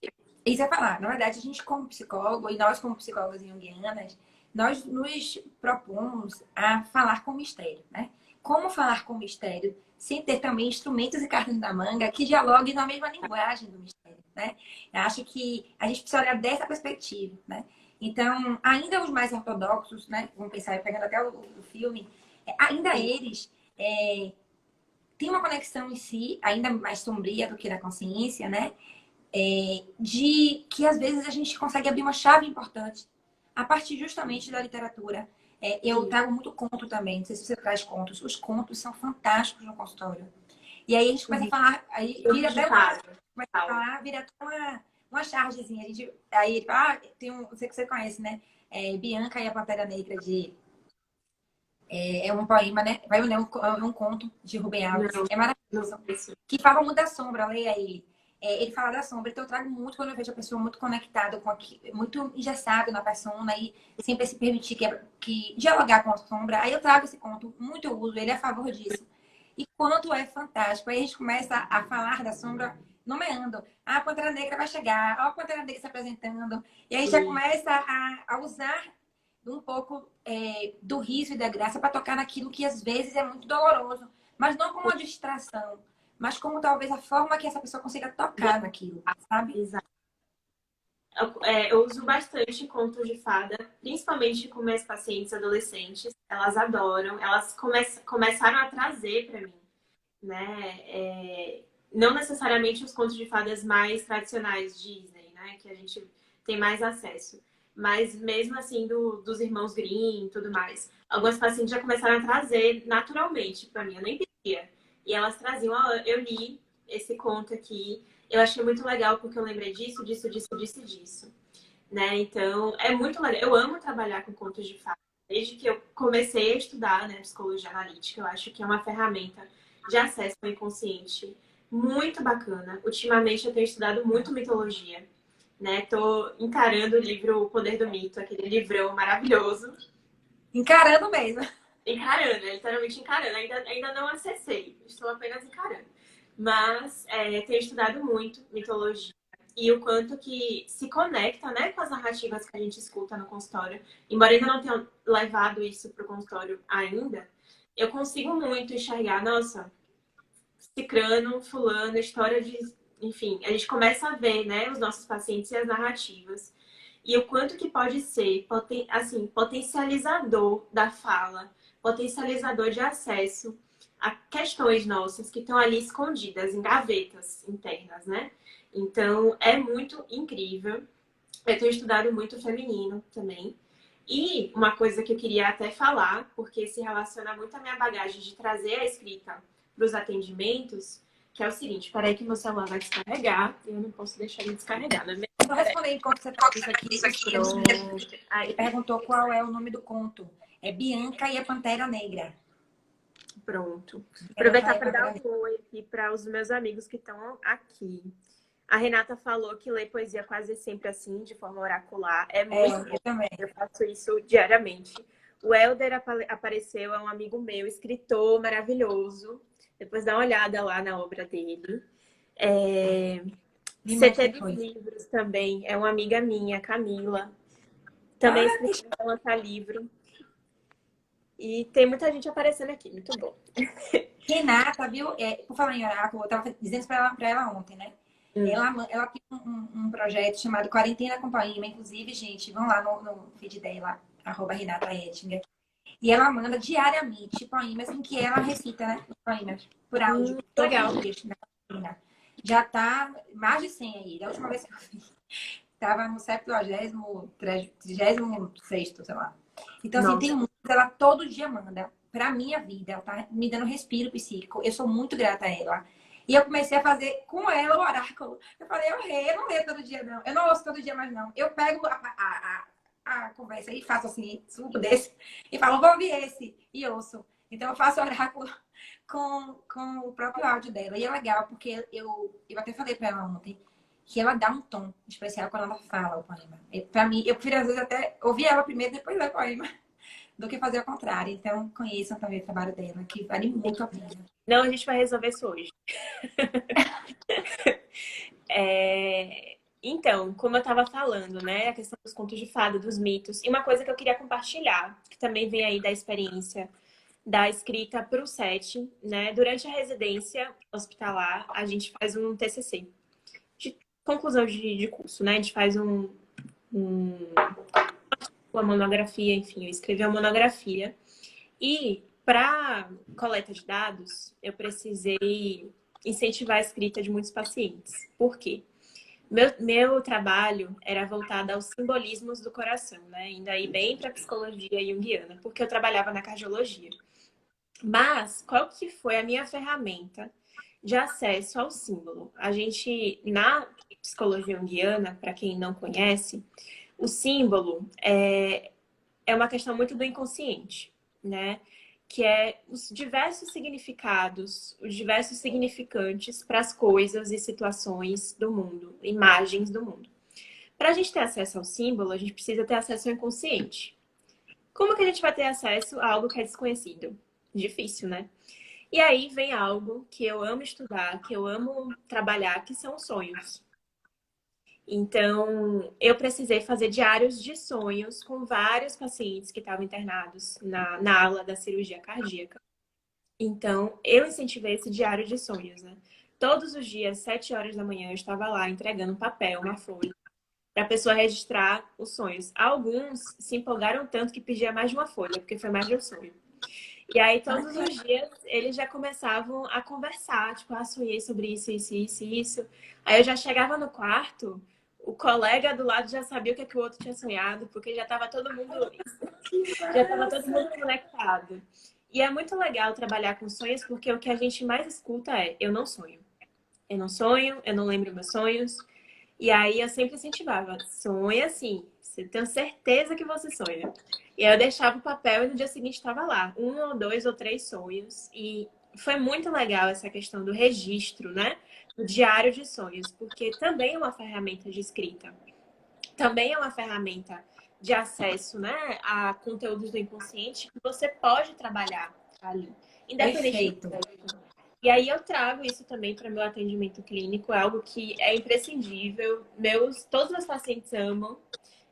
isso é falar. Na verdade, a gente como psicólogo, e nós como psicólogos junguianas, nós nos propomos a falar com mistério, né? Como falar com mistério sem ter também instrumentos e cartas na manga que dialoguem na mesma linguagem do mistério, né? Eu acho que a gente precisa olhar dessa perspectiva, né? Então, ainda os mais ortodoxos, né? Vamos pensar, pegando até o filme, ainda Sim, eles têm uma conexão em si, ainda mais sombria do que na consciência, né? De que às vezes a gente consegue abrir uma chave importante a partir justamente da literatura. Eu sim. trago muito conto também, não sei se você traz contos. Os contos são fantásticos no consultório. E aí a gente começa a Uhum. falar, aí vira Contos de até uma, fada. começa a Fala. falar, vira até uma chargezinha. Aí ele fala, tem um, você que você conhece, né? Bianca e a Pantera Negra é um poema, né? Vai ler um conto de Rubem Alves. Não, É não maravilhoso. conheço. Que fala muito da sombra, leia ele. Ele fala da sombra, então eu trago muito quando eu vejo a pessoa muito conectada, muito engessada na persona e sempre se permitir que dialogar com a sombra. Aí eu trago esse conto, muito eu uso, ele é a favor disso. E quanto é fantástico. Aí a gente começa a falar da sombra nomeando. Ah, a Pantera Negra vai chegar, ó, a Pantera Negra se apresentando. E aí já Sim. começa a usar um pouco do riso e da graça para tocar naquilo que às vezes é muito doloroso, mas não como uma distração, mas como talvez a forma que essa pessoa consiga tocar naquilo, sabe? Exato. Eu uso bastante contos de fada, principalmente com minhas pacientes adolescentes. Elas adoram, elas começaram a trazer para mim, né? Não necessariamente os contos de fadas mais tradicionais Disney, né? Que a gente tem mais acesso. Mas mesmo assim, dos irmãos Grimm e tudo mais. Algumas pacientes já começaram a trazer naturalmente para mim, eu nem pedia. E elas traziam, ó, eu li esse conto aqui, eu achei muito legal porque eu lembrei disso, disso, disso, disso e disso. Né? Então, é muito legal. Eu amo trabalhar com contos de fadas. Desde que eu comecei a estudar, né, psicologia analítica, eu acho que é uma ferramenta de acesso ao inconsciente muito bacana. Ultimamente eu tenho estudado muito mitologia, né? Tô encarando o livro O Poder do Mito, aquele livrão maravilhoso. Encarando mesmo. Encarando, literalmente encarando. Ainda não acessei, estou apenas encarando. Mas tenho estudado muito mitologia e o quanto que se conecta, né, com as narrativas que a gente escuta no consultório. Embora ainda não tenha levado isso para o consultório ainda, eu consigo muito enxergar, nossa, cicrano, fulano, história de... Enfim, a gente começa a ver, né, os nossos pacientes e as narrativas. E o quanto que pode ser, assim, potencializador da fala, potencializador de acesso a questões nossas que estão ali escondidas em gavetas internas, né? Então, é muito incrível. Eu tenho estudado muito o feminino também. E uma coisa que eu queria até falar, porque se relaciona muito à minha bagagem de trazer a escrita para os atendimentos, que é o seguinte, peraí que meu celular vai descarregar e eu não posso deixar ele descarregar, não é mesmo? Vou responder enquanto você fala isso aqui. Pronto. Aí perguntou qual é o nome do conto. É Bianca e a Pantera Negra. Pronto. Bianca Aproveitar e a para Pantera dar Negra. um oi aqui para os meus amigos que estão aqui. A Renata falou que lê poesia quase sempre assim, de forma oracular. É É, muito bom. eu também. Eu faço isso diariamente. O Helder apareceu, é um amigo meu, escritor maravilhoso. Depois dá uma olhada lá na obra dele. Me mostra CT dos depois. livros também. É uma amiga minha, Camila. Também é Ah, que escritora, lança livro. E tem muita gente aparecendo aqui. Muito bom. Renata, viu? Por falar em oráculo, eu estava dizendo pra ela ontem, né? Hum. Ela tem um projeto chamado Quarentena com Paima. Inclusive, gente, vão lá no feed dela, @RenataEttinger. E ela manda diariamente poemas em que ela recita, né? Os poemas por áudio, todos Legal. os dias na quarentena. Já tá mais de 100 aí. Da última vez que eu vi, tava no 36º, sei lá. Então, assim, tem Nossa. muito. Ela todo dia manda pra minha vida. Ela tá me dando respiro psíquico. Eu sou muito grata a ela. E eu comecei a fazer com ela o oráculo. Eu falei, eu não leio todo dia, não. Eu não ouço todo dia mais, não. Eu pego a conversa e faço assim, subo desse, e falo, vou ouvir esse, e ouço. Então, eu faço oráculo com o próprio áudio dela. E é legal, porque eu até falei pra ela ontem que ela dá um tom especial quando ela fala o poema. Pra mim, eu prefiro às vezes até ouvir ela primeiro, depois ler o poema, do que fazer o contrário. Então, conheçam também o trabalho dela, que vale muito a pena. Não, a gente vai resolver isso hoje. Então, como eu estava falando, né, a questão dos contos de fada, dos mitos, e uma coisa que eu queria compartilhar, que também vem aí da experiência da escrita para o SET, né, durante a residência hospitalar, a gente faz um TCC, de conclusão de curso, né, a gente faz uma monografia, enfim, eu escrevi uma monografia, e para coleta de dados, eu precisei incentivar a escrita de muitos pacientes. Por quê? Meu trabalho era voltado aos simbolismos do coração, né? Indo aí bem para a psicologia junguiana, porque eu trabalhava na cardiologia. Mas qual que foi a minha ferramenta de acesso ao símbolo? A gente, na psicologia junguiana, para quem não conhece, o símbolo é uma questão muito do inconsciente, né? Que é os diversos significados, os diversos significantes para as coisas e situações do mundo, imagens do mundo. Para a gente ter acesso ao símbolo, a gente precisa ter acesso ao inconsciente. Como que a gente vai ter acesso a algo que é desconhecido? Difícil, né? E aí vem algo que eu amo estudar, que eu amo trabalhar, que são os sonhos. Então, eu precisei fazer diários de sonhos com vários pacientes que estavam internados na ala da cirurgia cardíaca. Então, eu incentivei esse diário de sonhos, né? Todos os dias, 7 horas da manhã, eu estava lá entregando um papel, uma folha, para a pessoa registrar os sonhos. Alguns se empolgaram tanto que pedia mais de uma folha, porque foi mais de um sonho. E aí, todos os dias, eles já começavam a conversar, tipo, sonhei sobre isso, isso, isso, isso. Aí eu já chegava no quarto, o colega do lado já sabia o que, é que o outro tinha sonhado, porque já estava todo mundo conectado. E é muito legal trabalhar com sonhos, porque o que a gente mais escuta é, eu não sonho. Eu não sonho, eu não lembro meus sonhos. E aí eu sempre incentivava, sonha assim, você tem certeza que você sonha. E aí eu deixava o papel e no dia seguinte estava lá, 1 ou 2 ou 3 sonhos. E foi muito legal essa questão do registro, né? Do diário de sonhos, porque também é uma ferramenta de escrita. Também é uma ferramenta de acesso, né, a conteúdos do inconsciente que você pode trabalhar ali, independente do Perfeito. texto. E aí eu trago isso também para meu atendimento clínico, é algo que é imprescindível. Todos os meus pacientes amam,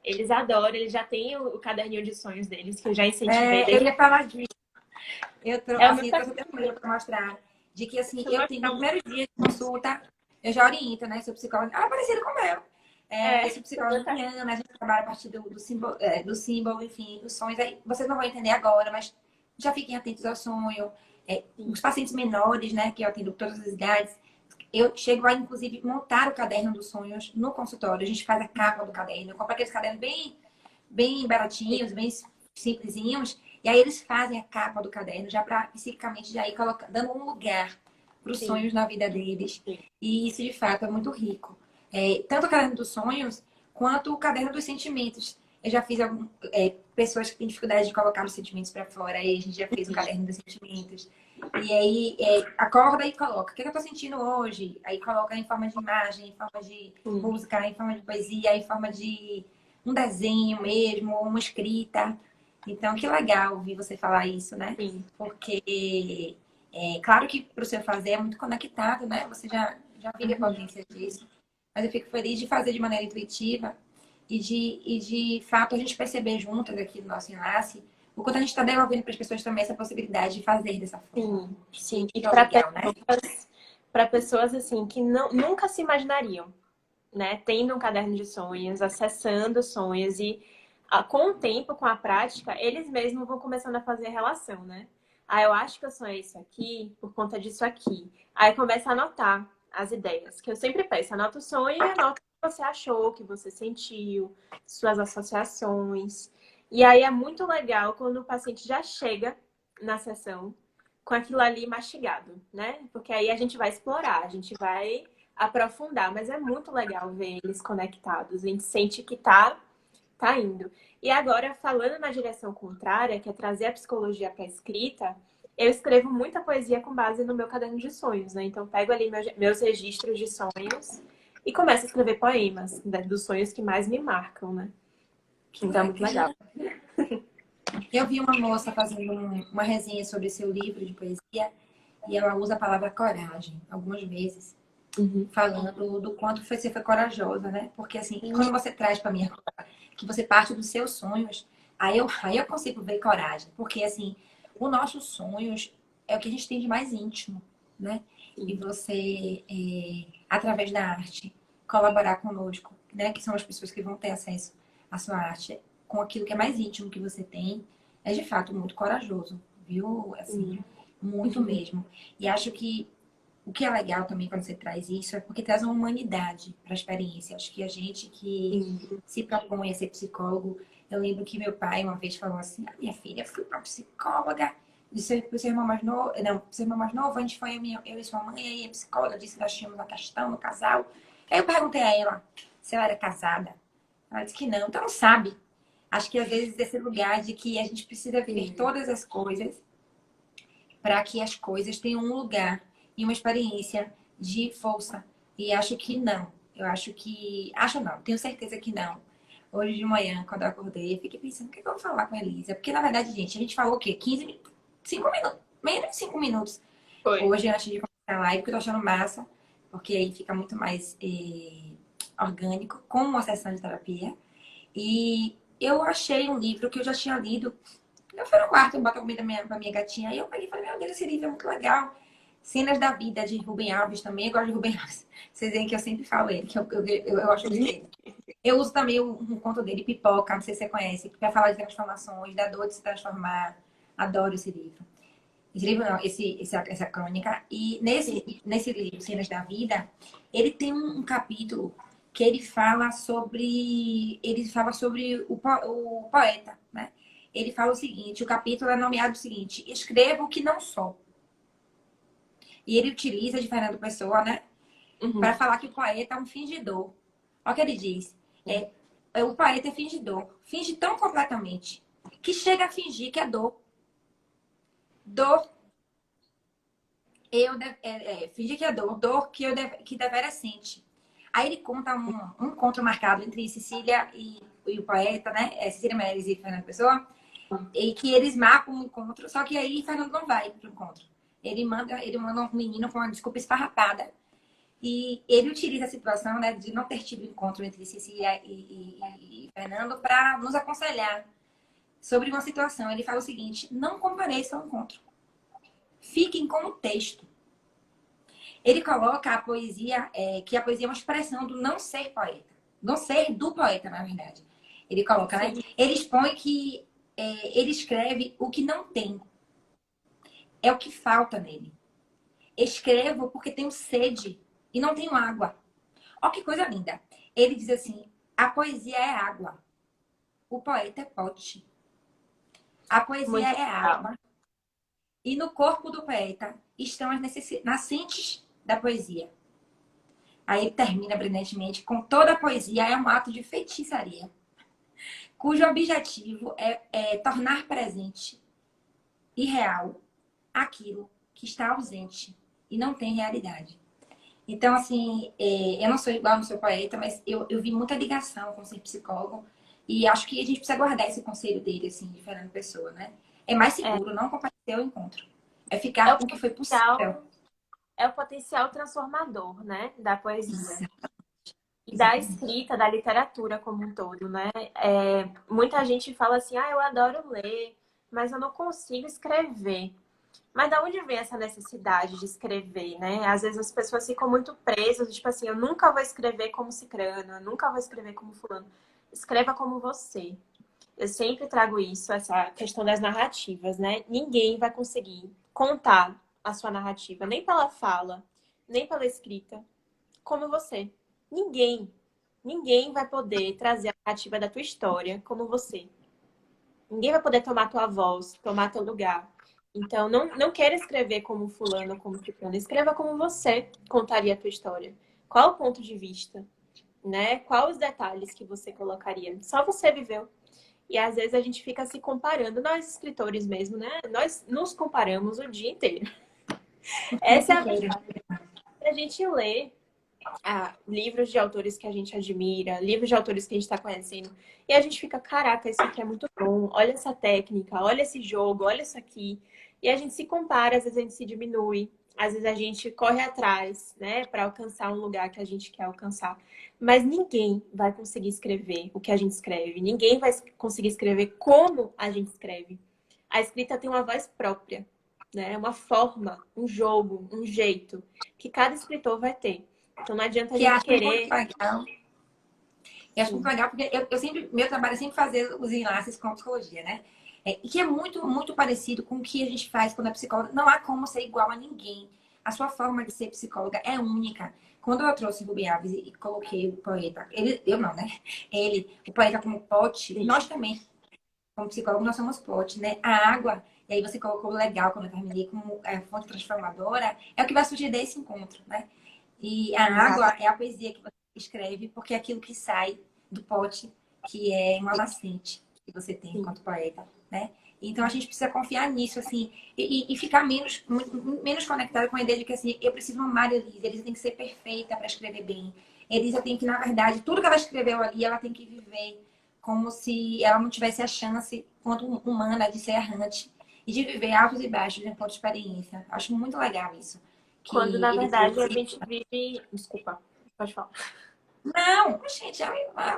eles adoram, eles já têm o caderninho de sonhos deles, que eu já incentivei É, eu desde ia falar disso. é o meu Assim, eu trouxe até coisa para mostrar. De que, assim, deixa eu eu tenho, no mostrar primeiro dia de consulta, eu já oriento, né? Sou psicóloga. Ah, parecido com o meu. Eu sou o meu psicóloga tá indiana, a gente trabalha a partir do símbolo, enfim, dos sonhos. Aí, vocês não vão entender agora, mas já fiquem atentos ao sonho. Os assim. pacientes menores, né, que eu atendo todas as idades, eu chego a, inclusive, montar o caderno dos sonhos no consultório. A gente faz a capa do caderno. Eu compro aqueles cadernos bem baratinhos, bem simplesinhos. E aí eles fazem a capa do caderno já para psiquicamente já ir dando um lugar para os Sim, sonhos na vida deles. sim. E isso de fato é muito rico. Tanto o caderno dos sonhos quanto o caderno dos sentimentos. Eu já fiz pessoas que têm dificuldade de colocar os sentimentos para fora. Aí a gente já fez o caderno dos sentimentos. E aí acorda e coloca. O que eu tô sentindo hoje? Aí coloca em forma de imagem, em forma de Sim. música, em forma de poesia, em forma de um desenho mesmo, uma escrita. Então, que legal ouvir você falar isso, né? Sim. Porque claro que para o seu fazer é muito conectado, né? Você já vive a Uhum. potência disso. Mas eu fico feliz de fazer de maneira intuitiva e de fato a gente perceber juntas aqui no nosso enlace o quanto a gente está devolvendo para as pessoas também essa possibilidade de fazer dessa forma. Sim, Acho sim. E que é o legal, né? para pessoas assim que não, nunca se imaginariam, né, tendo um caderno de sonhos, acessando sonhos e com o tempo, com a prática, eles mesmos vão começando a fazer a relação, né? Ah, eu acho que eu sonhei isso aqui por conta disso aqui. Aí começa a anotar as ideias, que eu sempre peço, anota o sonho e anota o que você achou, o que você sentiu, suas associações. E aí é muito legal quando o paciente já chega na sessão com aquilo ali mastigado, né? Porque aí a gente vai explorar, a gente vai aprofundar, mas é muito legal ver eles conectados. A gente sente que tá indo. E agora, falando na direção contrária, que é trazer a psicologia para a escrita, eu escrevo muita poesia com base no meu caderno de sonhos, né? Então, pego ali meus registros de sonhos e começo a escrever poemas, né, dos sonhos que mais me marcam, né? Que Então, é muito legal. legal. Eu vi uma moça fazendo uma resenha sobre seu livro de poesia e ela usa a palavra coragem algumas vezes, Uhum. falando do quanto você foi corajosa, né? Porque assim, quando você traz para mim que você parte dos seus sonhos, aí eu consigo ver coragem, porque assim, os nossos sonhos é o que a gente tem de mais íntimo, né? E Sim. você, através da arte, colaborar conosco, né? Que são as pessoas que vão ter acesso à sua arte, com aquilo que é mais íntimo que você tem, é de fato muito corajoso, viu? Assim, Sim. muito mesmo. E acho que o que é legal também quando você traz isso é porque traz uma humanidade para a experiência. Acho que a gente que Sim. se propõe a ser psicólogo, eu lembro que meu pai uma vez falou assim: ah, minha filha, fui para psicóloga. Disse pro seu irmão mais novo, não, pro seu irmão mais novo, a gente foi eu e sua mãe, aí a psicóloga disse que nós tínhamos uma questão no casal. Aí eu perguntei a ela se ela era casada. Ela disse que não, então não sabe. Acho que às vezes esse lugar de que a gente precisa viver Sim. todas as coisas para que as coisas tenham um lugar e uma experiência de força. E acho que não. Eu acho que. Acho não, tenho certeza que não. Hoje de manhã, quando eu acordei, eu fiquei pensando, o que é que eu vou falar com a Elisa? Porque, na verdade, gente, a gente falou o quê? 15 minutos? 5 minutos. Menos de 5 minutos. Foi. Hoje, antes de começar a live, porque eu tô achando massa. Porque aí fica muito mais orgânico, com uma sessão de terapia. E eu achei um livro que eu já tinha lido eu fui no quarto botar comida pra minha gatinha. Aí eu peguei e falei, meu Deus, esse livro é muito legal. Cenas da Vida, de Rubem Alves também. Eu gosto de Rubem Alves. Vocês veem que eu sempre falo ele, que eu gosto muito dele. Eu uso também um conto dele, Pipoca, não sei se você conhece, para falar de transformações, da dor de se transformar. Adoro esse livro. Esse livro não, essa crônica. E Sim. nesse livro, Cenas da Vida, ele tem um capítulo que ele fala sobre o poeta, né? Ele fala o seguinte, o capítulo é nomeado o seguinte, escreva o que não sou. E ele utiliza de Fernando Pessoa, né? Para Uhum. falar que o poeta é um fingidor. Olha o que ele diz. O poeta é fingidor. Finge tão completamente que chega a fingir que é dor. Dor fingir que é dor, dor que deveras sente. Aí ele conta um encontro marcado entre Cecília e e o poeta, né? Cecília Meirelles e Fernando Pessoa, e que eles marcam um encontro, só que aí Fernando não vai pro encontro. Ele manda um menino com uma desculpa esfarrapada. E ele utiliza a situação, né, de não ter tido encontro entre Cecília e Fernando para nos aconselhar sobre uma situação. Ele fala o seguinte: não compareça ao encontro. Fiquem com o texto. Ele coloca a poesia, que a poesia é uma expressão do não ser poeta. Não ser do poeta, na verdade. Ele coloca, né? Ele expõe que ele escreve o que não tem. É o que falta nele. Escrevo porque tenho sede e não tenho água. Olha que coisa linda. Ele diz assim: a poesia é água. O poeta é pote. A poesia Muito é legal. água. E no corpo do poeta estão as nascentes da poesia. Aí ele termina brilhantemente com: toda a poesia é um ato de feitiçaria, cujo objetivo é tornar presente e real aquilo que está ausente e não tem realidade. Então, assim, eu não sou igual, não sou poeta, mas eu vi muita ligação com ser psicólogo e acho que a gente precisa guardar esse conselho dele, assim, de Fernando Pessoa, né? É mais É, seguro não comparecer ao encontro. É é ficar o com o que foi possível. potencial, é o potencial transformador, né, da poesia. Isso, E da exatamente. escrita, da literatura como um todo, né? Muita gente fala assim, ah, eu adoro ler, mas eu não consigo escrever. Mas da onde vem essa necessidade de escrever, né? Às vezes as pessoas ficam muito presas, tipo assim, eu nunca vou escrever como cicrano, eu nunca vou escrever como fulano. Escreva como você. Eu sempre trago isso, essa questão das narrativas, né? Ninguém vai conseguir contar a sua narrativa, nem pela fala, nem pela escrita, como você. Ninguém. Ninguém vai poder trazer a narrativa da tua história como você. Ninguém vai poder tomar tua voz, tomar teu lugar. Então, não queira escrever como fulano ou como ciclano. Escreva como você contaria a tua história. Qual o ponto de vista, né? Quais os detalhes que você colocaria? Só você viveu. E às vezes a gente fica se comparando, nós escritores mesmo, né? Nós nos comparamos o dia inteiro. O tempo Essa é a inteiro. verdade. A gente lê livros de autores que a gente admira, livros de autores que a gente está conhecendo, e a gente fica, caraca, isso aqui é muito bom, olha essa técnica, olha esse jogo, olha isso aqui. E a gente se compara, às vezes a gente se diminui, às vezes a gente corre atrás, né, para alcançar um lugar que a gente quer alcançar. Mas ninguém vai conseguir escrever o que a gente escreve, ninguém vai conseguir escrever como a gente escreve. A escrita tem uma voz própria, né, uma forma, um jogo, um jeito que cada escritor vai ter. Então não adianta a Que gente acho muito querer. legal. Eu acho muito Sim. legal, porque eu sempre, meu trabalho é sempre fazer os enlaces com a psicologia, né? E que é muito, muito parecido com o que a gente faz quando é psicóloga. Não há como ser igual a ninguém. A sua forma de ser psicóloga é única. Quando eu trouxe o Rubem Alves e coloquei o poeta, eu não, né? Ele, o poeta como pote, Sim. nós também, como psicólogo, nós somos pote, né? A água, e aí você colocou legal quando eu terminei, como fonte transformadora, é o que vai surgir desse encontro, né? E a água Exato. é a poesia que você escreve, porque é aquilo que sai do pote, que é uma nascente que você tem Sim. enquanto poeta, né? Então a gente precisa confiar nisso, assim, e ficar menos conectado com a ideia de que, assim, eu preciso amar a Elisa, Elisa tem que ser perfeita para escrever bem. Elisa tem que, na verdade, tudo que ela escreveu ali, ela tem que viver como se ela não tivesse a chance, quanto humana, de ser errante e de viver altos e baixos enquanto experiência. Acho muito legal isso Quando que na ele verdade a trouxe. gente vive. Desculpa, pode falar. Não, gente,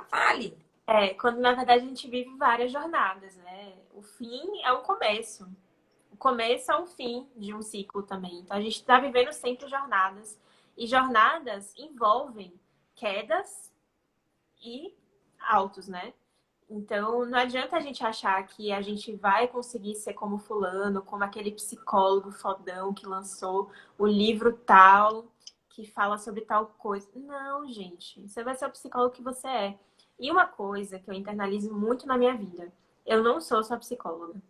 fale. Quando na verdade a gente vive várias jornadas, né? O fim é o começo. O começo é o fim de um ciclo também. Então a gente está vivendo sempre jornadas. E jornadas envolvem quedas e altos, né? Então, não adianta a gente achar que a gente vai conseguir ser como fulano, como aquele psicólogo fodão que lançou o livro tal, que fala sobre tal coisa. Não, gente. Você vai ser o psicólogo que você é. E uma coisa que eu internalizo muito na minha vida. Eu não sou só psicóloga,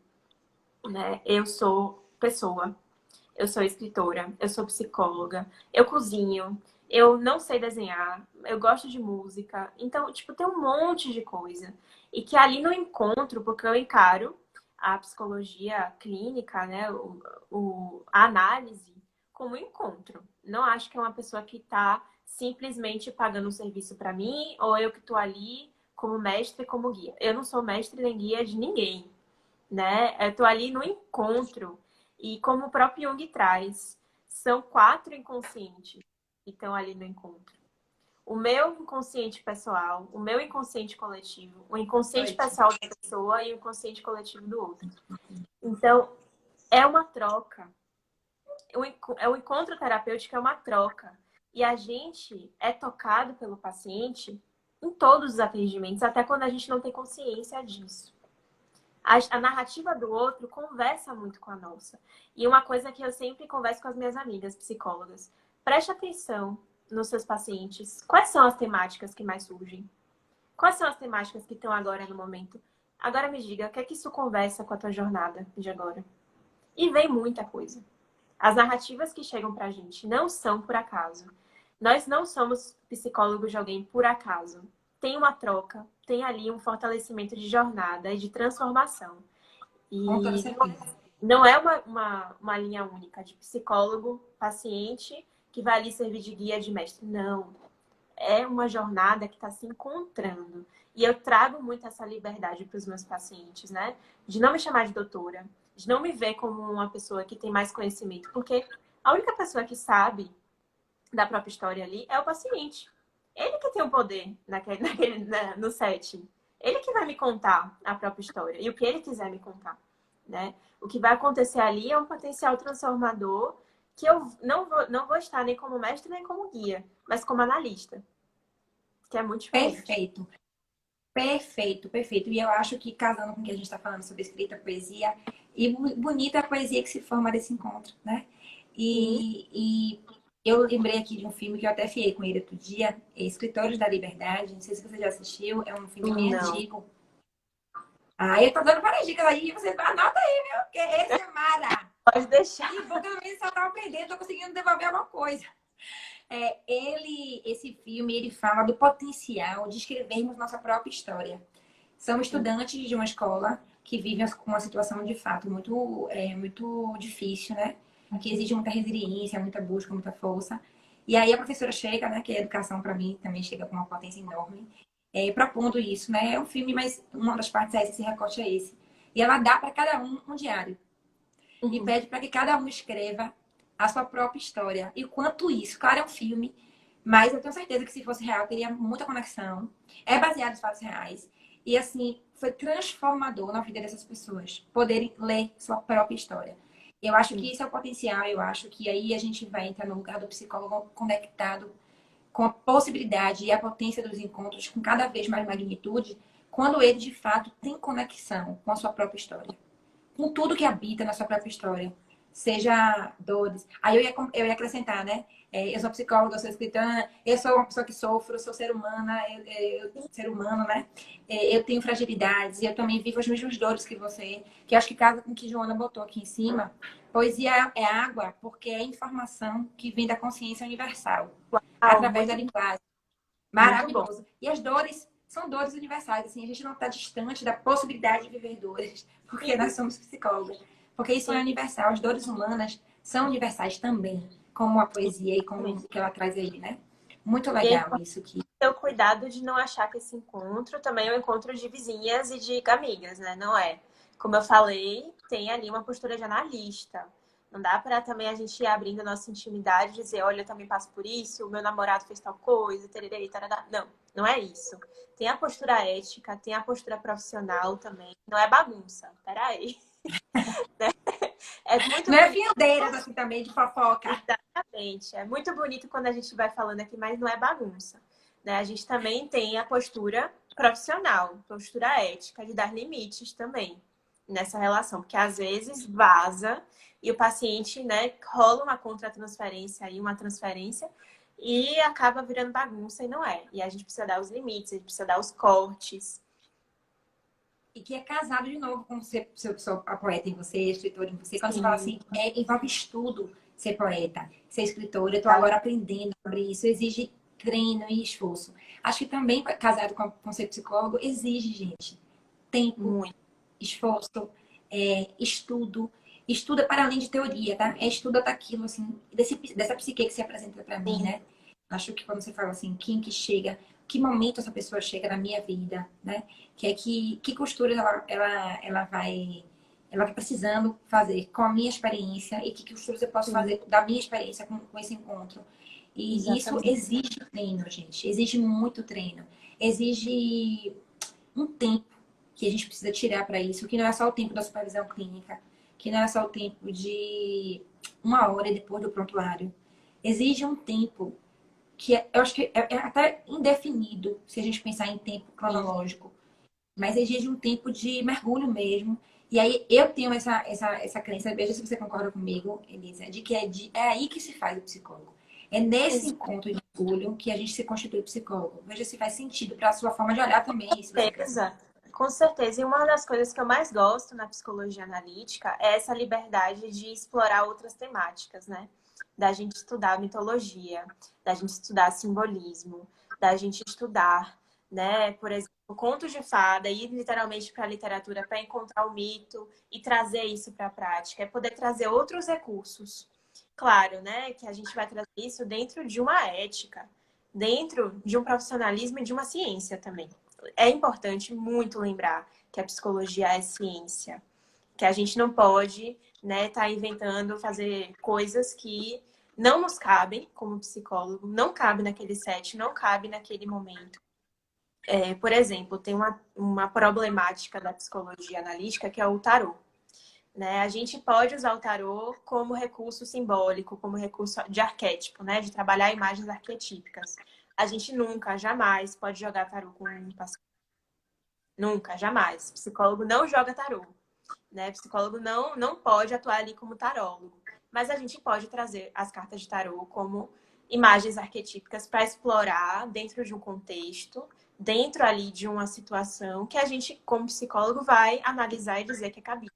né? Eu sou pessoa. Eu sou escritora, eu sou psicóloga, eu cozinho, eu não sei desenhar, eu gosto de música. Então, tipo, tem um monte de coisa. E que ali no encontro, porque eu encaro a psicologia clínica, né, a análise, como um encontro. Não acho que é uma pessoa que está simplesmente pagando um serviço para mim, ou eu que estou ali como mestre e como guia. Eu não sou mestre nem guia de ninguém, né? Eu tô ali no encontro. E como o próprio Jung traz, são 4 inconscientes que estão ali no encontro. O meu inconsciente pessoal, o meu inconsciente coletivo, o inconsciente pessoal da pessoa e o inconsciente coletivo do outro. Então, é uma troca. O encontro terapêutico é uma troca. E a gente é tocado pelo paciente em todos os atendimentos, até quando a gente não tem consciência disso. A narrativa do outro conversa muito com a nossa. E uma coisa que eu sempre converso com as minhas amigas psicólogas: preste atenção nos seus pacientes. Quais são as temáticas que mais surgem? Quais são as temáticas que estão agora no momento? Agora me diga, o que é que isso conversa com a tua jornada de agora? E vem muita coisa. As narrativas que chegam pra gente não são por acaso. Nós não somos psicólogos de alguém por acaso. Tem uma troca, tem ali um fortalecimento de jornada e de transformação. Com toda E certeza. não é uma linha única de psicólogo, paciente, que vai ali servir de guia, de mestre. Não. É uma jornada que está se encontrando. E eu trago muito essa liberdade para os meus pacientes, né? De não me chamar de doutora, de não me ver como uma pessoa que tem mais conhecimento, porque a única pessoa que sabe da própria história ali é o paciente. Ele que tem o poder no setting. Ele que vai me contar a própria história e o que ele quiser me contar, né? O que vai acontecer ali é um potencial transformador que eu não vou estar nem como mestre nem como guia, mas como analista, que é muito diferente. Perfeito. Perfeito, perfeito. E eu acho que casando com o que a gente está falando sobre escrita, poesia, e bonita a poesia que se forma desse encontro, né? Sim. E eu lembrei aqui de um filme que eu até fiei com ele outro dia, Escritores da Liberdade. Não sei se você já assistiu, é um filme bem Não. antigo. Ah, eu tô dando várias dicas aí, você anota aí, viu? Porque esse é Mara. Pode deixar. Que bom que eu também só tava perdendo, tô conseguindo devolver alguma coisa. Esse filme, ele fala do potencial de escrevermos nossa própria história. São estudantes de uma escola que vivem com uma situação de fato muito difícil, né? Que exige muita resiliência, muita busca, muita força. E aí a professora chega, né? Que a educação para mim também chega com uma potência enorme, propondo isso, né? É um filme, mas uma das partes é esse recorte é esse. E ela dá para cada um diário e Uhum. pede para que cada um escreva a sua própria história. E quanto isso, claro, é um filme, mas eu tenho certeza que se fosse real, teria muita conexão. É baseado em fatos reais. E assim, foi transformador na vida dessas pessoas poderem ler sua própria história. Eu acho que isso é o potencial, eu acho que aí a gente vai entrar no lugar do psicólogo conectado com a possibilidade e a potência dos encontros com cada vez mais magnitude, quando ele de fato tem conexão com a sua própria história, com tudo que habita na sua própria história, seja dores. Aí eu ia acrescentar, né? Eu sou psicóloga, eu sou escritora, eu sou uma pessoa que sofro, eu sou ser humana, ser humano, né? Eu tenho fragilidades e eu também vivo as mesmas dores que você, que eu acho que casa com o que Joana botou aqui em cima. Poesia é água porque é informação que vem da consciência universal, através da Muito, linguagem. muito bom. Maravilhoso. E as dores são dores universais. Assim, a gente não está distante da possibilidade de viver dores, porque nós somos psicólogos. Porque isso é Sim, universal. As dores humanas são universais também, como a poesia e como o exatamente. que ela traz aí, né? Muito E é legal importante isso que. ter o cuidado de não achar que esse encontro também é um encontro de vizinhas e de amigas, né? Não é. Como eu falei, tem ali uma postura de analista. Não dá para também a gente ir abrindo a nossa intimidade e dizer, olha, eu também passo por isso, o meu namorado fez tal coisa, tererê, tarará. Não, não é isso. Tem a postura ética, tem a postura profissional também. Não é bagunça. Peraí. É muito Não é bonito. fiandeiras assim também de fofoca. Exatamente. É muito bonito quando a gente vai falando aqui, mas não é bagunça. Né? A gente também tem a postura profissional, postura ética, de dar limites também nessa relação, porque às vezes vaza e o paciente, né, rola uma contratransferência aí, uma transferência, e acaba virando bagunça e não é. E a gente precisa dar os limites, a gente precisa dar os cortes. E que é casado de novo com a poeta em você, escritor em você. Quando você fala Sim, assim, envolve estudo ser poeta, ser escritora. Eu estou tá? agora aprendendo sobre isso. Exige treino e esforço. Acho que também, casado com ser psicólogo, exige, gente, tempo, Muito. esforço, estudo. Estuda para além de teoria, tá? É estuda daquilo, assim, dessa psique que se apresenta para mim, Sim. né? Acho que quando você fala assim, quem que chega, que momento essa pessoa chega na minha vida, né? Que costuras ela vai precisando fazer com a minha experiência e que costuras eu posso Sim, fazer da minha experiência com esse encontro. E isso exatamente. exige treino, gente. Exige muito treino. Exige um tempo que a gente precisa tirar para isso, que não é só o tempo da supervisão clínica, que não é só o tempo de 1 hora depois do prontuário. Exige um tempo que eu acho que é até indefinido, se a gente pensar em tempo Sim, cronológico, mas exige um tempo de mergulho mesmo. E aí eu tenho essa crença, veja se você concorda comigo, Elisa, de que é aí que se faz o psicólogo. É nesse ex- encontro de mergulho que a gente se constitui psicólogo. Veja se faz sentido para a sua forma de olhar também, se você quer. certeza. Com certeza. E uma das coisas que eu mais gosto na psicologia analítica é essa liberdade de explorar outras temáticas, né? Da gente estudar mitologia, da gente estudar simbolismo, da gente estudar, né, por exemplo, contos de fada, ir literalmente para a literatura para encontrar o mito e trazer isso para a prática, é poder trazer outros recursos. Claro, né, que a gente vai trazer isso dentro de uma ética, dentro de um profissionalismo e de uma ciência também. É importante muito lembrar que a psicologia é ciência, que a gente não pode, né, estar inventando, fazer coisas que não nos cabem como psicólogo, não cabe naquele set, não cabe naquele momento. Por exemplo, tem uma problemática da psicologia analítica que é o tarô. Né? A gente pode usar o tarô como recurso simbólico, como recurso de arquétipo, né? De trabalhar imagens arquetípicas. A gente nunca, jamais pode jogar tarô com um paciente. Nunca, jamais. Psicólogo não joga tarô, né? Psicólogo não pode atuar ali como tarólogo. Mas a gente pode trazer as cartas de tarô como imagens arquetípicas para explorar dentro de um contexto, dentro ali de uma situação que a gente, como psicólogo, vai analisar e dizer que é cabível.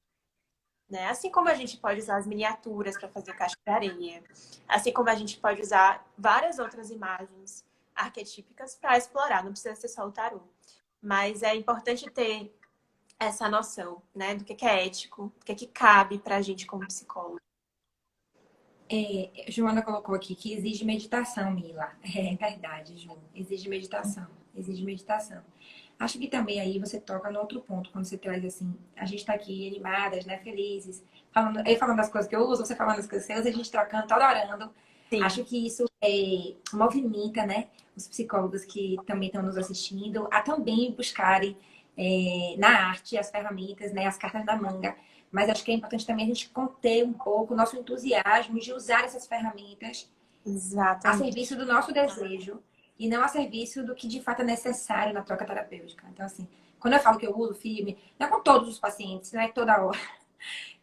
Né? Assim como a gente pode usar as miniaturas para fazer caixa de areia, assim como a gente pode usar várias outras imagens arquetípicas para explorar, não precisa ser só o tarô. Mas é importante ter essa noção, né, do que é ético, do que cabe para a gente como psicólogo. Joana colocou aqui que exige meditação, Mila. É verdade, Ju. Exige meditação. Exige meditação. Acho que também aí você toca no outro ponto, quando você traz assim, a gente tá aqui animadas, né, felizes, falando das coisas que eu uso, você falando das coisas que você usa, a gente trocando, tá adorando. Sim, Acho que isso movimenta, né, os psicólogos que também estão nos assistindo a também buscarem na arte as ferramentas, né, as cartas da manga. Mas acho que é importante também a gente conter um pouco o nosso entusiasmo de usar essas ferramentas a exatamente. serviço do nosso desejo e não a serviço do que de fato é necessário na troca terapêutica. Então, assim, quando eu falo que eu uso filme, não é com todos os pacientes, não é toda hora,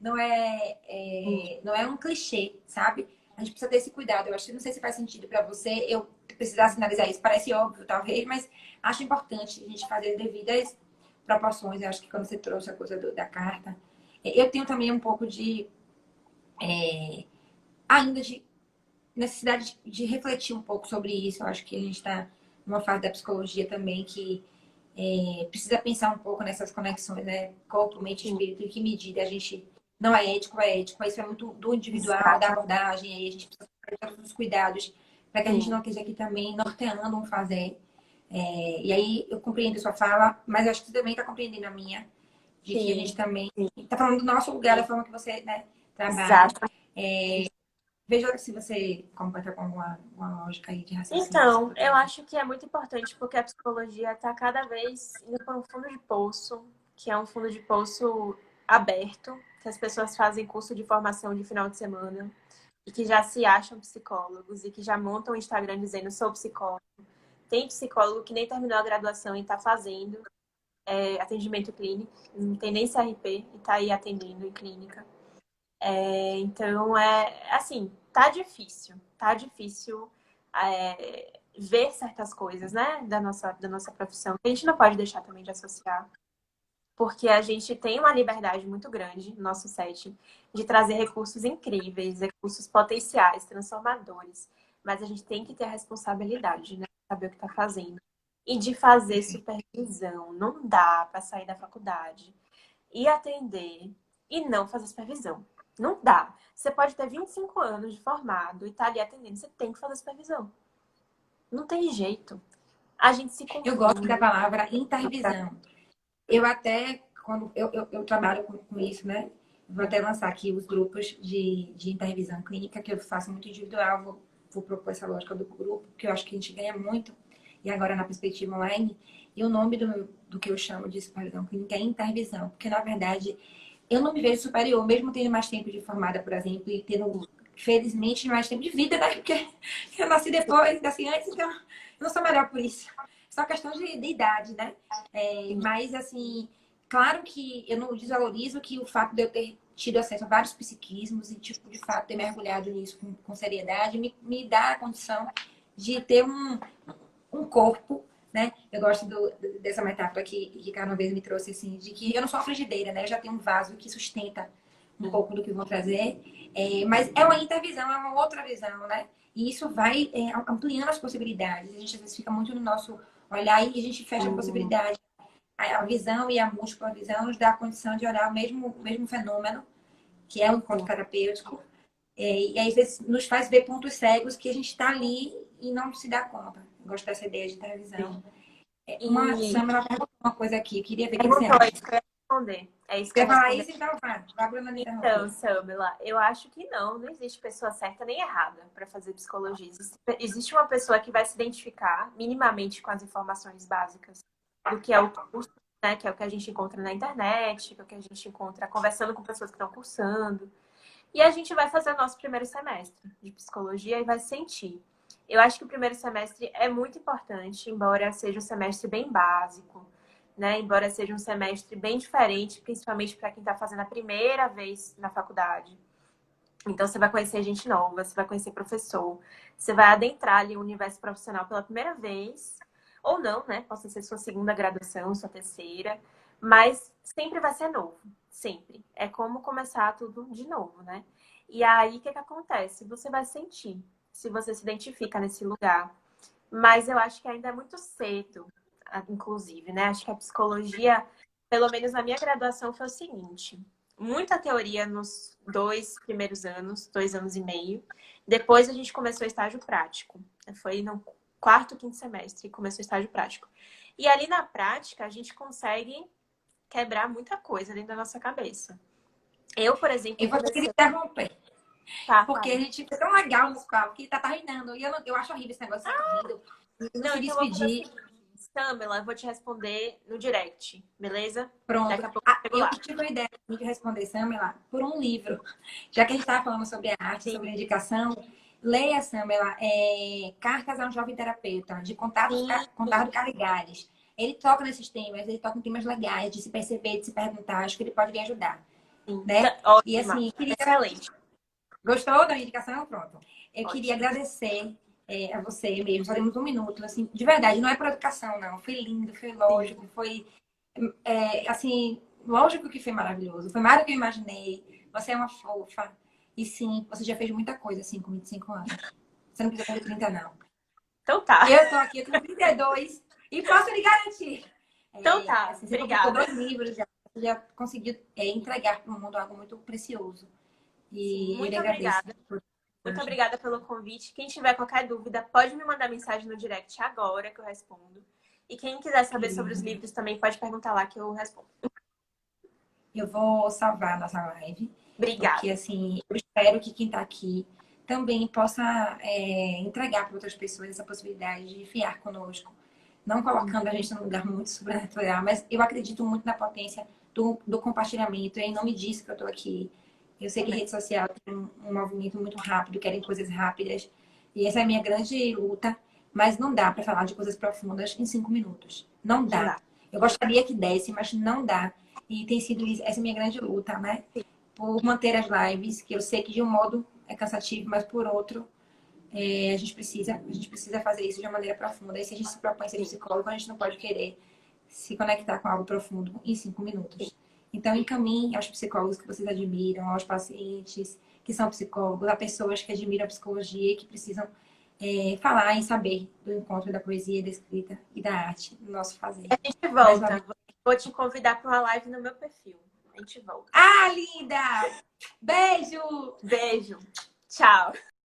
não é um clichê, sabe? A gente precisa ter esse cuidado. Eu acho que não sei se faz sentido para você eu precisar sinalizar isso. Parece óbvio, talvez, mas acho importante a gente fazer devidas proporções. Eu acho que quando você trouxe a coisa da carta, eu tenho também um pouco de ainda de necessidade de refletir um pouco sobre isso. Eu acho que a gente está numa fase da psicologia também que precisa pensar um pouco nessas conexões, né? Corpo, mente, Sim, espírito, em que medida a gente não é ético, é ético. Isso é muito do individual, da exatamente. abordagem, aí a gente precisa ter todos os cuidados para que a gente não Sim, esteja aqui também norteando um fazer. E aí eu compreendo a sua fala, mas eu acho que você também está compreendendo a minha, de que a gente sim, também está falando do nosso lugar, da forma que você, né, trabalha. exato. Veja se você completa com alguma lógica aí de raciocínio que você Então, eu poderia. acho que é muito importante porque a psicologia está cada vez indo para um fundo de poço, que é um fundo de poço aberto, que as pessoas fazem curso de formação de final de semana e que já se acham psicólogos e que já montam o Instagram dizendo sou psicólogo. Tem psicólogo que nem terminou a graduação e está fazendo atendimento clínico, não tem nem CRP e está aí atendendo em clínica. Então, assim, tá difícil ver certas coisas, né, da nossa profissão. A gente não pode deixar também de associar, porque a gente tem uma liberdade muito grande no nosso set de trazer recursos incríveis, recursos potenciais, transformadores, mas a gente tem que ter a responsabilidade, né, de saber o que está fazendo e de fazer Perfeito. supervisão. Não dá para sair da faculdade e atender e não fazer supervisão. Não dá. Você pode ter 25 anos de formado e estar ali atendendo. Você tem que fazer supervisão. Não tem jeito. A gente se Eu gosto da confunde. palavra intervisão. Eu até, quando eu trabalho com isso, né? Vou até lançar aqui os grupos de intervisão clínica, que eu faço muito individual, vou propor essa lógica do grupo, que eu acho que a gente ganha muito, e agora na perspectiva online. E o nome do que eu chamo de supervisão clínica é intervisão, porque na verdade eu não me vejo superior, mesmo tendo mais tempo de formada, por exemplo, e tendo, felizmente, mais tempo de vida, né? Porque eu nasci depois, nasci antes, então eu não sou melhor por isso. Só questão de idade, né? Mas, assim, claro que eu não desvalorizo que o fato de eu ter tido acesso a vários psiquismos e, tipo, de fato, ter mergulhado nisso com seriedade, me dá a condição de ter um corpo, né? Eu gosto dessa metáfora que Ricardo uma vez me trouxe, assim, de que eu não sou uma frigideira, né? Eu já tenho um vaso que sustenta um pouco do que vão trazer. Mas é uma intervisão, é uma outra visão, né? E isso vai ampliando as possibilidades. A gente às vezes fica muito no nosso olhar e a gente fecha a possibilidade. A visão e a múltipla visão nos dá a condição de olhar o mesmo fenômeno, que é o encontro terapêutico. E aí, às vezes, nos faz ver pontos cegos que a gente está ali e não se dá conta. Eu gosto dessa ideia de intervisão. Uma E Samara perguntou uma coisa aqui, eu queria ver o que você perguntou, é acha. isso que eu ia responder. É isso que Você eu ia ia falar responder. isso, então vai, Bruna me Então, interrompeu. Samila, eu acho que não existe pessoa certa nem errada para fazer psicologia. Existe uma pessoa que vai se identificar minimamente com as informações básicas do que é o curso, né? Que é o que a gente encontra na internet, que é o que a gente encontra conversando com pessoas que estão cursando. E a gente vai fazer o nosso primeiro semestre de psicologia e vai sentir. Eu acho que o primeiro semestre é muito importante, embora seja um semestre bem básico, né? Embora seja um semestre bem diferente, principalmente para quem está fazendo a primeira vez na faculdade. Então, você vai conhecer gente nova, você vai conhecer professor, você vai adentrar ali o universo profissional pela primeira vez, ou não, né? Pode ser sua segunda graduação, sua terceira, mas sempre vai ser novo, sempre. É como começar tudo de novo, né? E aí, o que acontece? Você vai sentir se você se identifica nesse lugar. Mas eu acho que ainda é muito cedo, inclusive, né? Acho que a psicologia, pelo menos na minha graduação, foi o seguinte: muita teoria nos 2 primeiros anos, 2 anos e meio. Depois a gente começou o estágio prático. Foi no quarto, quinto semestre que começou o estágio prático. E ali na prática a gente consegue quebrar muita coisa dentro da nossa cabeça. Eu, por exemplo, Eu vou ter que lhe comecei. interromper, Tá, porque a fala. gente foi tão legal nos papos que tá reinando. E eu acho horrível esse negócio de ficar rindo, não Não, se então eu vou fazer o despedir. seguinte. Samela, eu vou te responder no direct, beleza? Pronto. Daqui a pouco eu Ah, chego eu lá. tive uma ideia de responder, Samela, por um livro. Já que a gente estava falando sobre a arte, Sim, sobre a indicação, leia, Samela, Cartas a um Jovem Terapeuta, de sim, Contardo Caligares. Ele toca nesses temas, ele toca em temas legais, de se perceber, de se perguntar. Acho que ele pode me ajudar, sim. né? E Ótima. assim, queria... Excelente. Gostou da indicação? Pronto. Eu queria Ótimo. agradecer a você mesmo. Só temos um minuto. Assim, de verdade, não é por educação, não. Foi lindo, foi Sim. lógico, foi assim, lógico que foi maravilhoso. Foi mais do que eu imaginei. Você é uma fofa. E sim, você já fez muita coisa assim com 25 anos. Você não precisa ter 30, não. Então tá. Eu tô aqui, eu tenho 32 e posso lhe garantir. Então tá. Assim, você publicou Obrigada. 2 livros já. Você já conseguiu entregar para o mundo algo muito precioso. Sim, E eu lhe muito agradeço obrigada. por Muito hoje. obrigada pelo convite. Quem tiver qualquer dúvida, pode me mandar mensagem no direct agora que eu respondo. E quem quiser saber sobre os Querida. livros também pode perguntar lá que eu respondo. Eu vou salvar a nossa live, porque Obrigada. assim, eu espero que quem está aqui também possa entregar para outras pessoas essa possibilidade de fiar conosco. Não colocando a gente num lugar muito sobrenatural, mas eu acredito muito na potência do compartilhamento. É em nome disso que eu estou aqui. Eu sei que Amém. rede social tem um movimento muito rápido, querem coisas rápidas. E essa é a minha grande luta. Mas não dá para falar de coisas profundas em 5 minutos. Não Não dá. dá. Eu gostaria que desse, mas não dá. E tem sido essa minha grande luta, né? Por manter as lives, que eu sei que de um modo é cansativo, mas por outro, a gente precisa fazer isso de uma maneira profunda. E se a gente se propõe a ser Sim, psicólogo, a gente não pode querer se conectar com algo profundo em 5 minutos. Então, encaminhe aos psicólogos que vocês admiram, aos pacientes que são psicólogos, a pessoas que admiram a psicologia e que precisam falar e saber do encontro da poesia, da escrita e da arte no nosso fazer. a gente Mais uma vez. volta. Vou te convidar para uma live no meu perfil. A gente volta. Ah, linda! Beijo! Beijo. Tchau.